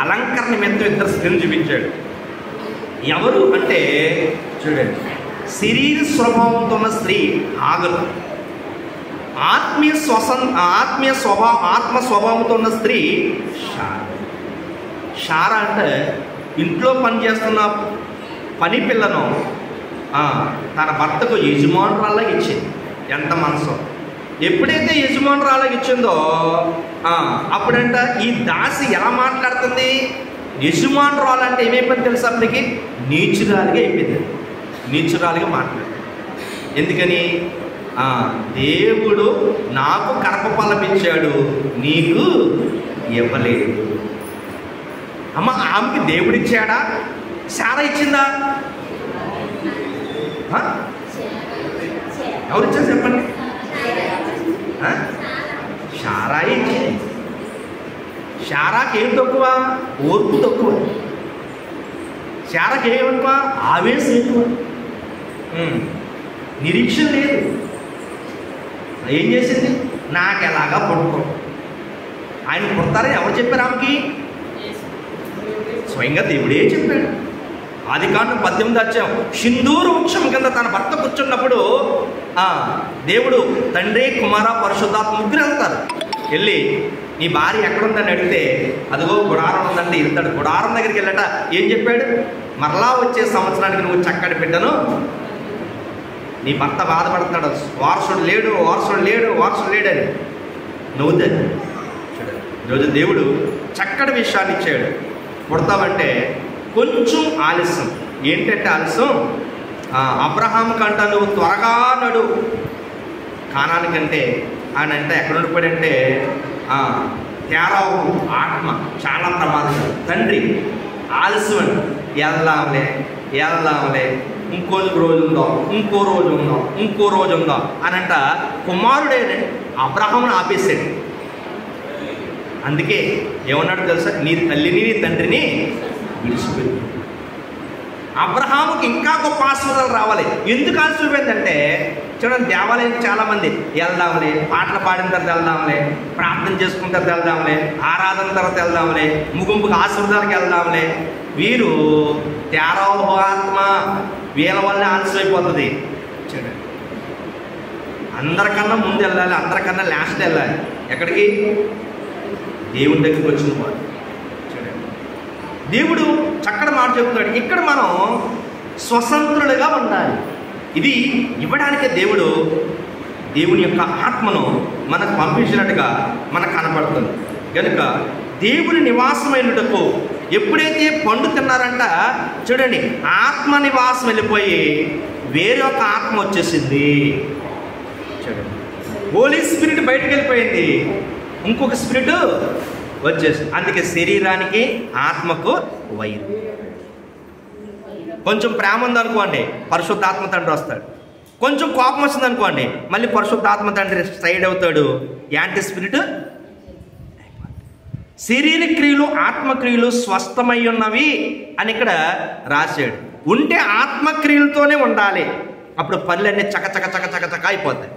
S1: అలంకరణ మీద ఇద్దరు స్త్రీని చూపించాడు. ఎవరు అంటే చూడండి, శరీర స్వభావంతో ఉన్న స్త్రీ ఆగరు, ఆత్మ స్వభావంతో ఉన్న స్త్రీ షారా అంటే ఇంట్లో పనిచేస్తున్న పని పిల్లను తన భర్తకు యజమానురాలాగా ఇచ్చింది. ఎంత మనసు! ఎప్పుడైతే యజమానురాలాగా ఇచ్చిందో అప్పుడంట ఈ దాసి ఎలా మాట్లాడుతుంది? యజమానురాలు అంటే ఏమైపోయింది తెలుసు? అప్పటికి నీచురాలుగా అయిపోయింది, నీచురాలుగా మాట్లాడు. ఎందుకని? దేవుడు నాకు కరపఫలం ఇచ్చాడు, నీకు ఇవ్వలేదు. అమ్మ, ఆమెకి దేవుడు ఇచ్చాడా? శారా ఇచ్చిందా? ఎవరు ఇచ్చారు చెప్పండి? శారా ఇచ్చింది. శారాకి ఏం తక్కువ? ఓర్పు తక్కువ. శారాకి ఏమనుకో? ఆవేశం ఎక్కువ, నిరీక్షణ లేదు. ఏం చేసింది? నాకు ఎలాగా పడుకో. ఆయన పుడతారని ఎవరు చెప్పారు ఆమెకి? స్వయంగా దేవుడే చెప్పాడు. ఆదికాండం 18 అధ్యాయం, సింధూర వృక్షం కింద తన భర్త కూర్చున్నప్పుడు దేవుడు తండ్రి కుమార పరిశుద్ధాత్మ ముగ్గురు వెళ్తారు. వెళ్ళి నీ భార్య ఎక్కడుందని అడిగితే అదిగో గుడారం ఉందండి వెళ్తాడు. గుడారం దగ్గరికి వెళ్ళట ఏం చెప్పాడు? మరలా వచ్చే సంవత్సరానికి నువ్వు చక్కటి బిడ్డను. నీ భర్త బాధపడుతున్నాడు, వారసుడు లేడు వారసుడు లేడు వారసుడు లేడని. నవ్వుతుంది. ఈరోజు దేవుడు చక్కటి విషయాన్ని ఇచ్చాడు. పుడతామంటే కొంచెం ఆలస్యం. ఏంటంటే ఆలస్యం, అబ్రహాం కంట నువ్వు త్వరగా నడు కానానికంటే. ఆయన అంటే ఎక్కడ ఉండిపోయాడంటే తేరావు ఆత్మ చాలా ప్రమాదం. తండ్రి ఆలస్యం అండి, వెళ్దాంలే ఇంకో రోజు ఉందో ఇంకో రోజు ఉందో అనంట కుమారుడే అబ్రహామును ఆపేశాడు. అందుకే ఏమన్నాడు తెలుసా? నీ తల్లిని నీ తండ్రిని విడిచిపెట్టు. అబ్రహాముకి ఇంకా గొప్ప ఆశీర్వాదాలు రావాలి. ఎందుకు ఆశీర్వైందంటే చూడండి, దేవాలయం చాలామంది వెళ్దాంలే, పాటలు పాడిన తర్వాత వెళ్దాంలే, ప్రార్థన చేసుకున్న తర్వాత వెళ్దాంలే, ఆరాధన తర్వాత వెళ్దాంలే, ముగింపుకి ఆశీర్వాదాలకు వెళ్దాంలే. వీరు తేరాత్మ వీళ్ళ వల్లే ఆలస్యమైపోతుంది. చూడండి, అందరికన్నా ముందు వెళ్ళాలి, అందరికన్నా లాస్ట్ వెళ్ళాలి. ఎక్కడికి? దేవుని దగ్గరికి వచ్చిన వాడు. చూడండి, దేవుడు చక్కటి మాట చెప్తున్నాడు. ఇక్కడ మనం స్వతంత్రులుగా ఉండాలి. ఇది ఇవ్వడానికే దేవుని యొక్క ఆత్మను మనకు పంపించినట్టుగా మనకు కనపడుతుంది. కనుక దేవుని నివాసమైనటకు ఎప్పుడైతే పండు తిన్నారంట చూడండి, ఆత్మ నివాసం వెళ్ళిపోయి వేరే ఒక ఆత్మ వచ్చేసింది. చూడండి, హోలీ స్పిరిట్ బయటకు వెళ్ళిపోయింది, ఇంకొక స్పిరిట్ వచ్చేసింది. అందుకే శరీరానికి ఆత్మకు వైరు. కొంచెం ప్రేమ ఉందనుకోండి, పరిశుద్ధాత్మ తండ్రి వస్తాడు. కొంచెం కోపం వచ్చింది అనుకోండి, మళ్ళీ పరిశుద్ధాత్మ తండ్రి సైడ్ అవుతాడు, యాంటీ స్పిరిట్. శరీర క్రియలు ఆత్మక్రియలు స్వస్థమై ఉన్నవి అని ఇక్కడ రాశాడు. ఉంటే ఆత్మక్రియలతోనే ఉండాలి, అప్పుడు పనులన్నీ చకచక అయిపోతాయి.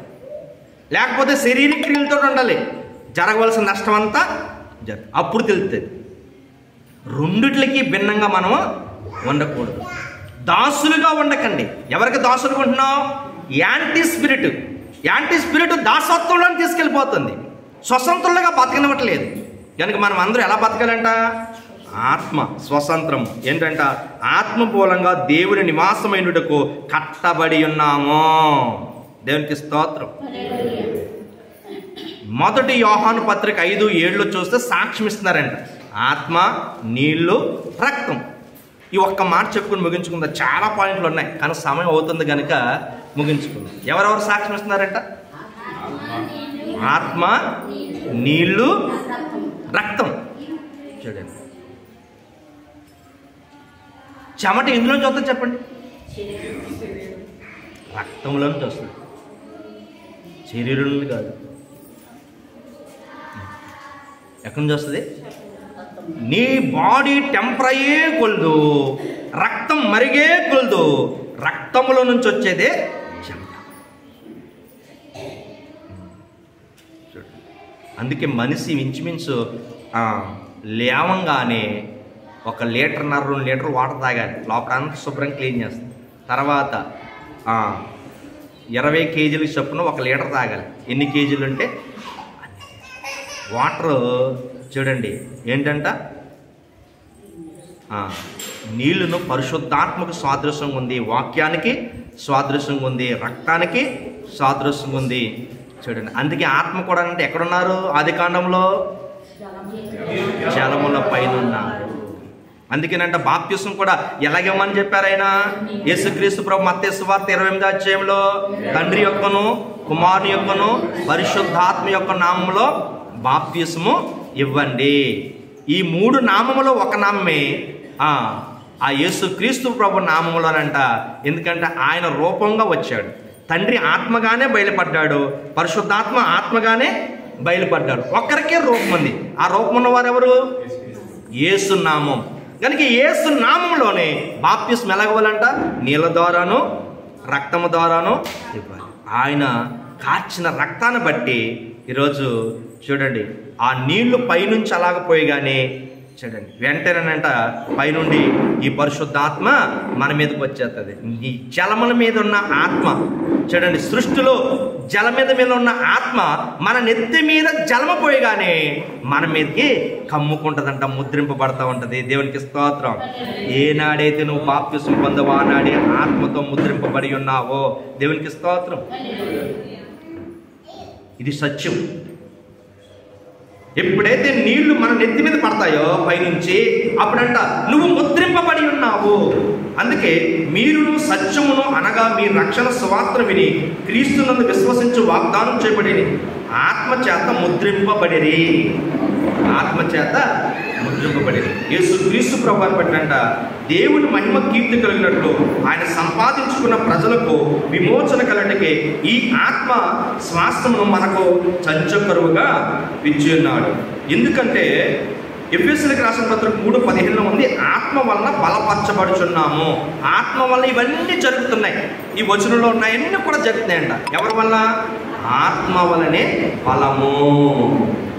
S1: లేకపోతే శరీర క్రియలతో ఉండాలి, జరగవలసిన నష్టం అంతా అప్పుడు తెలుస్తుంది. రెండిట్లకి భిన్నంగా మనము ఉండకూడదు. దాసులుగా ఉండకండి. ఎవరికి దాసులుగా ఉంటున్నావు? యాంటీ స్పిరిట్ దాసత్వంలో తీసుకెళ్ళిపోతుంది, స్వతంత్రులుగా బతకనివ్వట్లేదు. కనుక మనం అందరూ ఎలా బతకాలంట? ఆత్మ స్వతంత్రం ఏంటంట? ఆత్మ మూలంగా దేవుని నివాసమైనటకు కట్టబడి ఉన్నాము. దేవునికి స్తోత్రం. మొదటి యోహాను పత్రిక 5:7 చూస్తే సాక్ష్యం ఇస్తున్నారంట. ఆత్మ, నీళ్లు, రక్తం. ఈ ఒక్క మాట చెప్పుకుని ముగించుకుందాం. చాలా పాయింట్లు ఉన్నాయి కానీ సమయం అవుతుంది కనుక ముగించుకుందాం. ఎవరెవరు సాక్ష్యం ఇస్తున్నారంట? ఆత్మ, నీళ్లు, రక్తం. చూడండి, చెమట ఎందులోంచి వస్తుంది చెప్పండి? రక్తంలో నుంచి వస్తుంది, శరీరం నుండి కాదు. ఎక్కడి నుంచి వస్తుంది? నీ బాడీ టెంపర్ అయ్యే కొలదు, రక్తం మరిగే కొలదు, రక్తంలో నుంచి వచ్చేదే చెమట. అందుకే మనిషి ఇంచుమించు లేవంగానే 1 లీటర్న్నర 2 లీటర్ వాటర్ తాగాలి. లోపలంతా శుభ్రం క్లీన్ చేస్తుంది. తర్వాత 20 కేజీల చొప్పున 1 లీటర్ తాగాలి. ఎన్ని కేజీలు అంటే వాటర్. చూడండి ఏంటంట, నీళ్లను పరిశుద్ధాత్మకు సాదృశ్యంగా ఉంది, వాక్యానికి సాదృశ్యంగా ఉంది, రక్తానికి సాదృశ్యంగా ఉంది. చూడండి, అందుకే ఆత్మ కూడా అంటే ఎక్కడున్నారు? ఆది కాండంలో జలముల పైన ఉన్నారు. అందుకేనంట బాప్తిసం కూడా ఎలాగేమని చెప్పారు ఆయన? యేసుక్రీస్తు ప్రభు మత్తయి సువార్త 28వ అధ్యాయంలో తండ్రి యొక్కను, కుమారుని యొక్కను, పరిశుద్ధాత్మ యొక్క నామములో బాప్తిసము ఇవ్వండి. ఈ 3 నామములో ఒక నామమే ఆ యేసుక్రీస్తు ప్రభు నామములోనంట. ఎందుకంటే ఆయన రూపంగా వచ్చాడు. తండ్రి ఆత్మగానే బయలుపడ్డాడు, పరిశుద్ధాత్మ ఆత్మగానే బయలుపడ్డాడు. ఒక్కరికే రూపం ఉంది. ఆ రూపం ఉన్నవారు ఎవరు? యేసు నామం. కనుక యేసు నామంలోనే బాప్తిసం ఎలాగవ్వాలంట? నీళ్ళ ద్వారాను, రక్తము ద్వారాను ఇవ్వాలి. ఆయన కార్చిన రక్తాన్ని బట్టి ఈరోజు చూడండి, ఆ నీళ్లు పైనుంచి అలాగపోయిగానే చూడండి వెంటనేనంట పైనుండి ఈ పరిశుద్ధాత్మ మన మీదకి వచ్చేస్తుంది. ఈ జలముల మీద ఉన్న ఆత్మ చూడండి, సృష్టిలో జల మీద ఉన్న ఆత్మ మన నెత్తి మీద జలము పోయిగానే మన మీదకి కమ్ముకుంటుందంట, ముద్రింపబడతా ఉంటుంది. దేవునికి స్తోత్రం. ఏనాడైతే నువ్వు బాప్తిసం పొందవో ఆనాడే ఆత్మతో ముద్రింపబడి ఉన్నావో. దేవునికి స్తోత్రం. ఇది సత్యం. ఎప్పుడైతే నీళ్లు మన నెత్తి మీద పడతాయో పైనుంచి, అప్పుడంట నువ్వు ముద్రింపబడి ఉన్నావు. అందుకే మీరును సత్యమును అనగా మీ రక్షణ సువార్తను విని క్రీస్తునందు విశ్వసించి వాగ్దానం చేయబడి ఆత్మచేత ముద్రింపబడిరి. ఆత్మచేత ముద్రింపబడిరి. యేసుక్రీస్తు ప్రభువుని బట్టంట దేవుని మహిమ కీర్తి కలిగినట్లు ఆయన సంపాదించుకున్న ప్రజలకు విమోచన కలటికి ఈ ఆత్మ శ్వాసమును మనకు చంచకరువుగా ఇచ్చి ఉన్నాడు. ఎందుకంటే ఎఫెసీయులకు రాసిన పత్రిక 3:15 ఉంది, ఆత్మ వలన బలపరచబడుచున్నాము. ఆత్మ వల్ల ఇవన్నీ జరుగుతున్నాయి. ఈ వచనంలో ఉన్నాయన్నీ కూడా జరుగుతున్నాయంట. ఎవరి వల్ల? ఆత్మ వలనే బలము.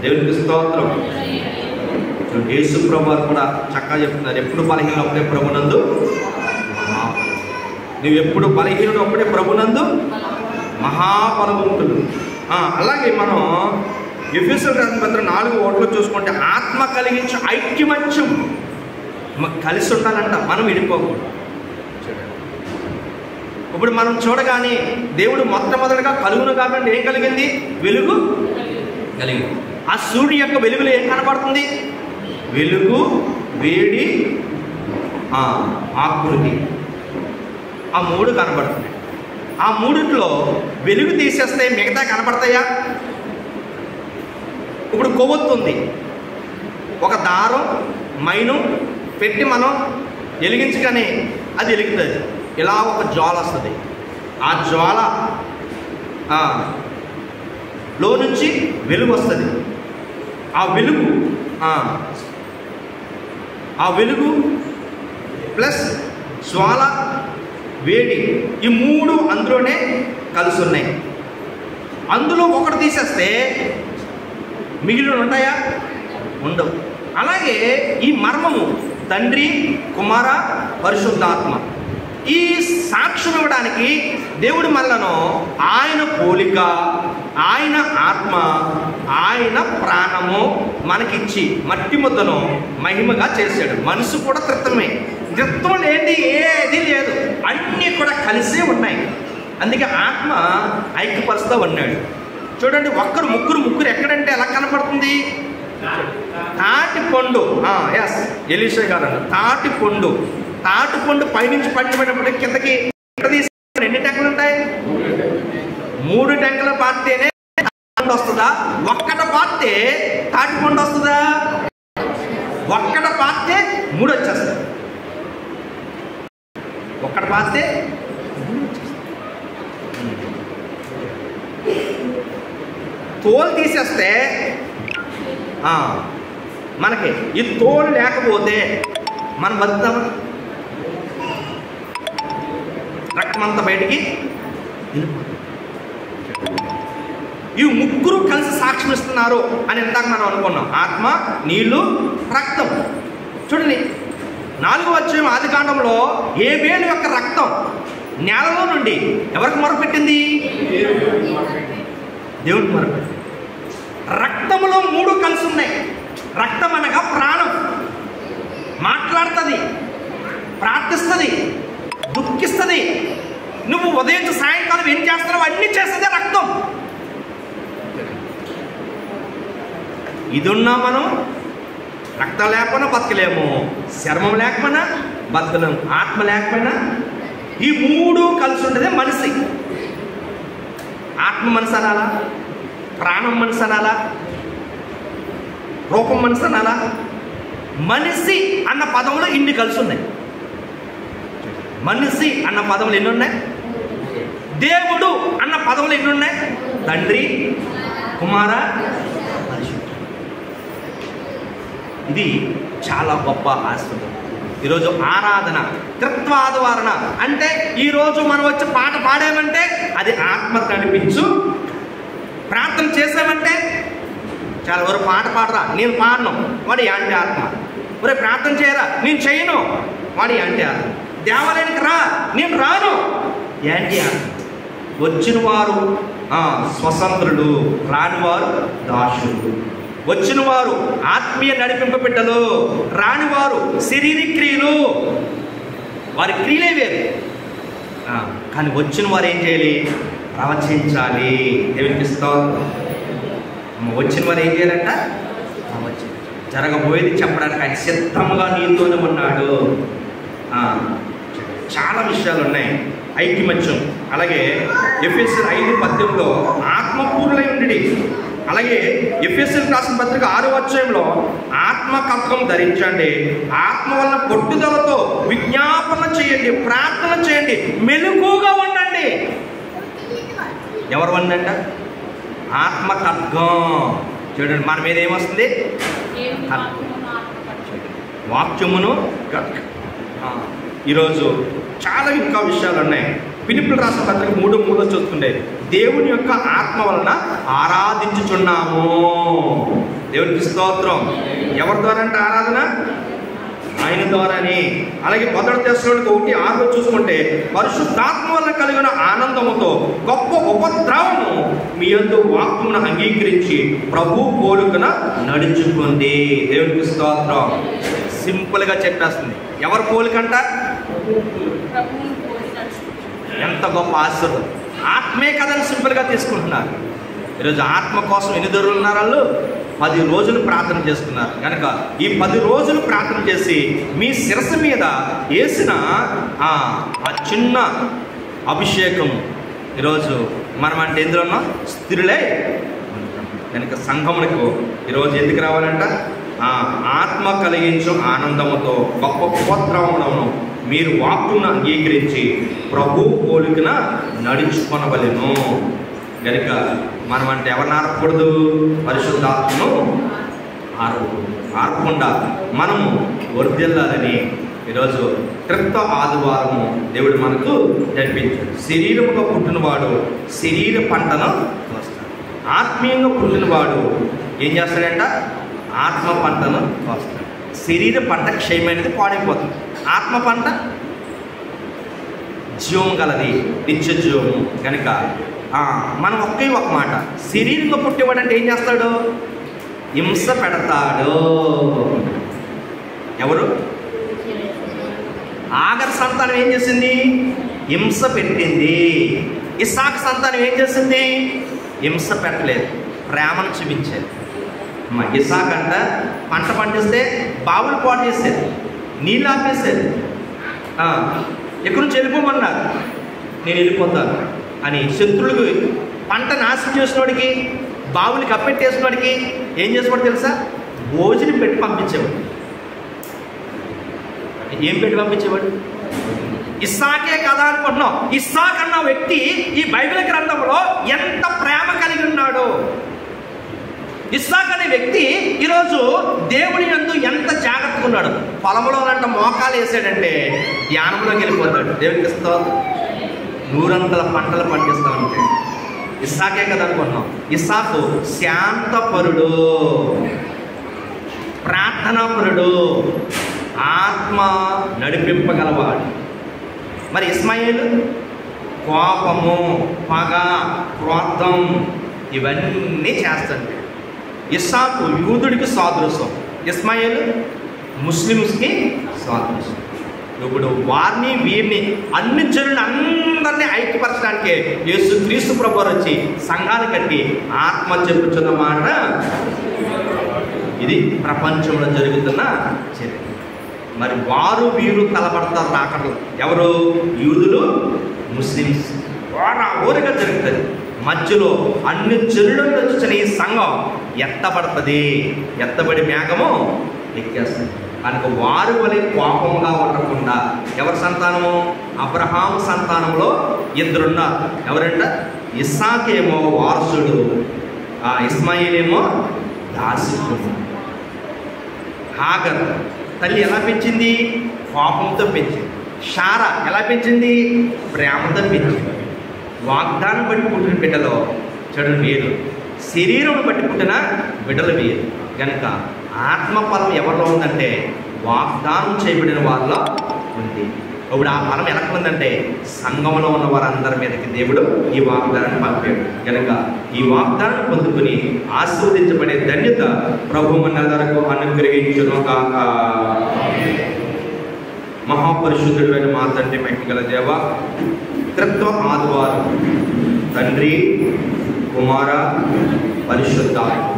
S1: దేవునికి స్తోత్రం. యేసు ప్రభు కూడా చక్కగా చెప్తున్నారు, ఎప్పుడు బలహీనుడు అప్పుడే ప్రభునందు, నువ్వు ఎప్పుడు బలహీనుడు అప్పుడే ప్రభునందు మహాబలవంతుడు. అలాగే మనం ఎఫెసీయులకు రాసిన పత్రిక 4:1 చూసుకుంటే ఆత్మ కలిగించే ఐక్యమత్యం కలిసి ఉండాలంట, మనం విడిపోకూడదు. ఇప్పుడు మనం చూడగానే దేవుడు మొట్టమొదటిగా కలుగును కాకుండా ఏం కలిగింది? వెలుగు కలిగింది. ఆ సూర్యుడి యొక్క వెలుగులో ఏం కనపడుతుంది? వెలుగు, వేడి, ఆకృతి, ఆ 3 కనపడుతుంది. ఆ 3లో వెలుగు తీసేస్తే మిగతా కనపడతాయా? ఇప్పుడు కొవ్వొత్తుంది, ఒక దారం మైను పెట్టి మనం వెలిగించగానే అది వెలుగుతుంది. ఇలా ఒక జ్వాల వస్తుంది. ఆ జ్వాల లో నుంచి వెలుగు వస్తుంది. ఆ వెలుగు ప్లస్ జ్వాల, వేడి, ఈ 3 అందులోనే కలిసి ఉన్నాయి. అందులో ఒకటి తీసేస్తే మిగిలిన ఉంటాయా? ఉండవు. అలాగే ఈ మర్మము తండ్రి, కుమార, పరిశుద్ధాత్మ ఈ సాక్ష్యం ఇవ్వడానికి దేవుడు మనలను ఆయన పోలిక, ఆయన ఆత్మ, ఆయన ప్రాణము మనకిచ్చి మట్టి ముద్దను మహిమగా చేశాడు. మనసు కూడా త్రిత్వమే. త్రిత్వం లేని ఏది లేదు, అన్నీ కూడా కలిసే ఉన్నాయి. అందుకే ఆత్మ ఐక్యపరుస్తూ ఉన్నాడు. చూడండి, ముగ్గురు ఎక్కడంటే ఎలా కనపడుతుంది? తాటి పండు, ఎస్ ఎలీషా గారు అన్నారు తాటి పండు పైనుంచి పడిపోయినప్పుడు కిందకి ఎన్ని టెంకలు ఉంటాయి? 3 టెంకలు పాతితేనే పండు వస్తుందా? ఒక్కట పాతితే తాటి పండు వస్తుందా? ఒక్కట పాతితే 3 వచ్చేస్తుంది. ఒక్కట పాతితే 3 వచ్చేస్తుంది. తోలు తీసేస్తే మనకి ఈ తోలు లేకపోతే మనం బతుకుతాం, రక్తమంతా బయటికి. ఈ ముగ్గురు కలిసి సాక్ష్యం ఇస్తున్నారు అని ఇందాక మనం అనుకున్నాం. ఆత్మ, నీళ్లు, రక్తం. చూడండి 4వ అధ్యాయం ఆదికాండంలో హేబెలు యొక్క రక్తం నేలలో నుండి ఎవరికి మొరపెట్టింది? దేవుడికి మొరపెట్టింది. రక్తంలో 3 కలిసి ఉన్నాయి. రక్తం అనగా ప్రాణం, మాట్లాడుతుంది, ప్రార్థిస్తుంది, దుఃఖిస్తుంది. నువ్వు ఉదయం సాయంకాలం ఏం చేస్తున్నావు అన్నీ చేస్తుంది రక్తం. ఇది ఉన్నా మనం రక్తం లేకపోయినా బతకలేము, చర్మం లేకపోయినా బతకలేము, ఆత్మ లేకపోయినా. ఈ 3 కలిసి ఉంటుంది మనిషి. ఆత్మ మనసు అనాలా, ప్రాణం మనసు అనాలా, రూపం మనసు అనాలా? మనిషి అన్న పదంలో ఇన్ని కలిసి ఉన్నాయి. మనిషి అన్న పదములు ఎన్ని ఉన్నాయి? దేవుడు అన్న పదములు ఎన్ని ఉన్నాయి? తండ్రి, కుమార, పరిశుద్ధుడు. ఇది చాలా గొప్ప ఆశీర్వాదం. ఈరోజు ఆరాధన, త్రిత్వాదివారణ అంటే ఈరోజు మనం వచ్చి పాట పాడామంటే అది ఆత్మ కనిపించు. ప్రార్థన చేసామంటే చాలా ఎవరు పాట పాడరా, నేను పాడను, వాడు యాంటీ ఆత్మ. ఒరే ప్రార్థన చేయరా, నేను చేయను, వాడు యాంటీ ఆత్మ. దేవాలయానికి రా, నేను రాను, యాంటీ ఆత్మ. వచ్చిన వారు స్వతంత్రులు, రానివారు దాసులు. వచ్చిన వారు ఆత్మీయ నడిపింపు బిడ్డలు, రానివారు శరీర క్రియలు. వారి క్రియలే వేరు. కానీ వచ్చిన వారు ఏం చేయాలి? ప్రవచించాలి. దేవునికి స్తోత్రం. వచ్చిన వారు ఏం చేయాలంట? జరగబోయేది చెప్పడానికి ఆయన సిద్ధంగా నీతోనే ఉన్నాడు. చాలా విషయాలు ఉన్నాయి. ఐక్యమత్యం. అలాగే ఎఫెసీయులు 5:18 ఆత్మపూర్ణులై ఉండి. అలాగే ఎఫెసీయులకు రాసిన పత్రిక 6వ అధ్యాయంలో ఆత్మకత్వం ధరించండి, ఆత్మ వలన పట్టుదలతో విజ్ఞాపన చేయండి, ప్రార్థన చేయండి, మెలకుగా ఉండండి. ఎవరు వండంట? ఆత్మకత్వం. చూడండి మన మీద ఏమొస్తుంది? వాక్యమును. ఈరోజు చాలా ఇంకా విషయాలు ఉన్నాయి. ఫిలిప్పీయులకు రాసిన పత్రిక 3:3 చూస్తుండే దేవుని యొక్క ఆత్మ వలన ఆరాధించుచున్నాము. దేవునికి స్తోత్రం. ఎవరి ద్వారా అంటే ఆరాధన? ఆయన ద్వారాని. అలాగే 1 దశలోనికి 1:6 చూసుకుంటే పరిశుద్ధాత్మ వలన కలిగిన ఆనందముతో గొప్ప ఉపద్రవము మీ యందు వాక్యమును అంగీకరించి ప్రభు పోలుకన నడుచుకుంది. దేవునికి స్తోత్రం. సింపుల్గా చెప్పేస్తుంది. ఎవరు పోలికంట? ఎంత గొప్ప ఆశీర్వాదం. ఆత్మే కథను సింపుల్గా తీసుకుంటున్నారు. ఈరోజు ఆత్మ కోసం ఎన్ని దొరుకులు ఉన్నారు? వాళ్ళు 10 రోజులు ప్రార్థన చేస్తున్నారు. కనుక ఈ 10 రోజులు ప్రార్థన చేసి మీ శిరస్సు మీద వేసిన ఆ చిన్న అభిషేకం ఈరోజు మనం అంటే ఎందులో ఉన్నాం? స్థిరులే. కనుక సంఘమునకు ఈరోజు ఎందుకు రావాలంట? ఆత్మ కలిగించు ఆనందముతో గొప్ప ఉపద్రవములను మీరు వాక్కును అంగీకరించి ప్రభు పోలికన నడుచుకొనవలెను. కనుక మనం అంటే ఎవరిని ఆరకూడదు? పరిశుద్ధాత్మను ఆరకుండా మనము వర్ధిల్లాలని ఈరోజు త్రిత్వ ఆదివారము దేవుడు మనకు జరిపించాడు. శరీరముగా పుట్టినవాడు శరీర పంటను కోస్తాడు. ఆత్మీయంగా పుట్టినవాడు ఏం చేస్తాడంట? ఆత్మ పంటను కోస్తాడు. శరీర పంట క్షయమైనది, పాడైపోతుంది. ఆత్మ పంట జీవం గలది, నిత్య జీవము. కనుక మనం ఒకే ఒక మాట, శరీరంగా పుట్టేవాడు అంటే ఏం చేస్తాడు? హింస పెడతాడు. ఎవరు? ఆగర్ సంతానం ఏం చేసింది? హింస పెట్టింది. ఇస్సాకు సంతానం ఏం చేసింది? హింస పెట్టలేదు, ప్రేమను చూపించేది. ఇస్సాకు అంట పంట పండిస్తే బావులు పాటు చేశారు, నీళ్ళు ఆపేశారు. ఎక్కడి నుంచి వెళ్ళిపోమన్నారు, నేను వెళ్ళిపోతాను అని శత్రువులకు పంట నాశనం చేసినవాడికి, బావులు కప్పెట్టేసినవాడికి ఏం చేసేవాడు తెలుసా? భోజనం పెట్టి పంపించేవాడు. ఏం పెట్టి పంపించేవాడు? ఇస్సాకే కదా అనుకుంటున్నాం. ఇస్సాకు అన్న వ్యక్తి ఈ బైబిల్ గ్రంథంలో ఎంత ప్రేమ కలిగి ఉన్నాడు. ఇస్సాకు అనే వ్యక్తి ఈరోజు దేవుని యందు ఎంత జాగ్రత్తగా ఉన్నాడు. పొలంలో అంట మోకాలు వేసాడంటే ధ్యానంలోకి వెళ్ళిపోతాడు. దేవునికి స్తోత్రం. 100 పంటలు పండిస్తూ ఉంటాడు. ఇస్సాకే కదా అనుకుంటున్నాం. ఇస్సాకు శాంతపరుడు, ప్రార్థనాపరుడు, ఆత్మ నడిపింపగలవాడు. మరి ఇస్మాయిలు కోపము, పగ, క్రోధం ఇవన్నీ చేస్తాడు. ఇస్సాకు యూదుడికి సాదృశ్యం, ఇస్మాయిల్ ముస్లిమ్స్కి సాదృశ్యం. ఇప్పుడు వారిని వీరిని అన్ని జనులను అందరినీ ఐక్యపరచడానికి యేసుక్రీస్తు ప్రభువారు వచ్చి సంఘాలు కట్టి ఆత్మ చెప్పుచున్న మాట ఇది ప్రపంచంలో జరుగుతున్న చర్య. మరి వారు వీరు తలపడతారు రాకడలు. ఎవరు? యూదులు, ముస్లిమ్స్. ఓరిగా జరుగుతుంది. మధ్యలో అన్ని జనులను వచ్చిన ఈ సంఘం ఎత్తబడుతుంది. ఎత్తబడి మేఘము ఎక్కేస్తుంది. కనుక వారు వలె కోపంగా ఉండకుండా ఎవరి సంతానము? అబ్రహాము సంతానంలో 2 ఉన్నారు. ఎవరంట? ఇస్సాకేమో వారసుడు, ఇస్మాయిలేమో దాసికుడు. హాగర్ తల్లి ఎలా పెంచింది? కోపంతో పెంచింది. షారా ఎలా పెంచింది? ప్రేమతో పెంచింది. వాగ్దానం బట్టి పుట్టిన బిడ్డలో చెడు వేరు, శరీరం బట్టి పుట్టిన బిడ్డలు వేరు. కనుక ఆత్మఫలం ఎవరిలో ఉందంటే వాగ్దానం చేయబడిన వాళ్ళలో ఉంది. ఇప్పుడు ఆ ఫలం ఎలా ఉందంటే సంఘంలో ఉన్న వారందరి మీదకి దేవుడు ఈ వాగ్దానాన్ని పంపాడు. కనుక ఈ వాగ్దానాన్ని పొందుకుని ఆశీర్వదించబడే ధన్యత ప్రభు మనందరకు అనుగ్రహించును గాక. మహాపరిశుద్ధుడైన మా తండ్రి, మహిమగల దేవ, త్రిత్వ ఆదివారం తండ్రి, కుమార, పరిశుద్ధాత్మ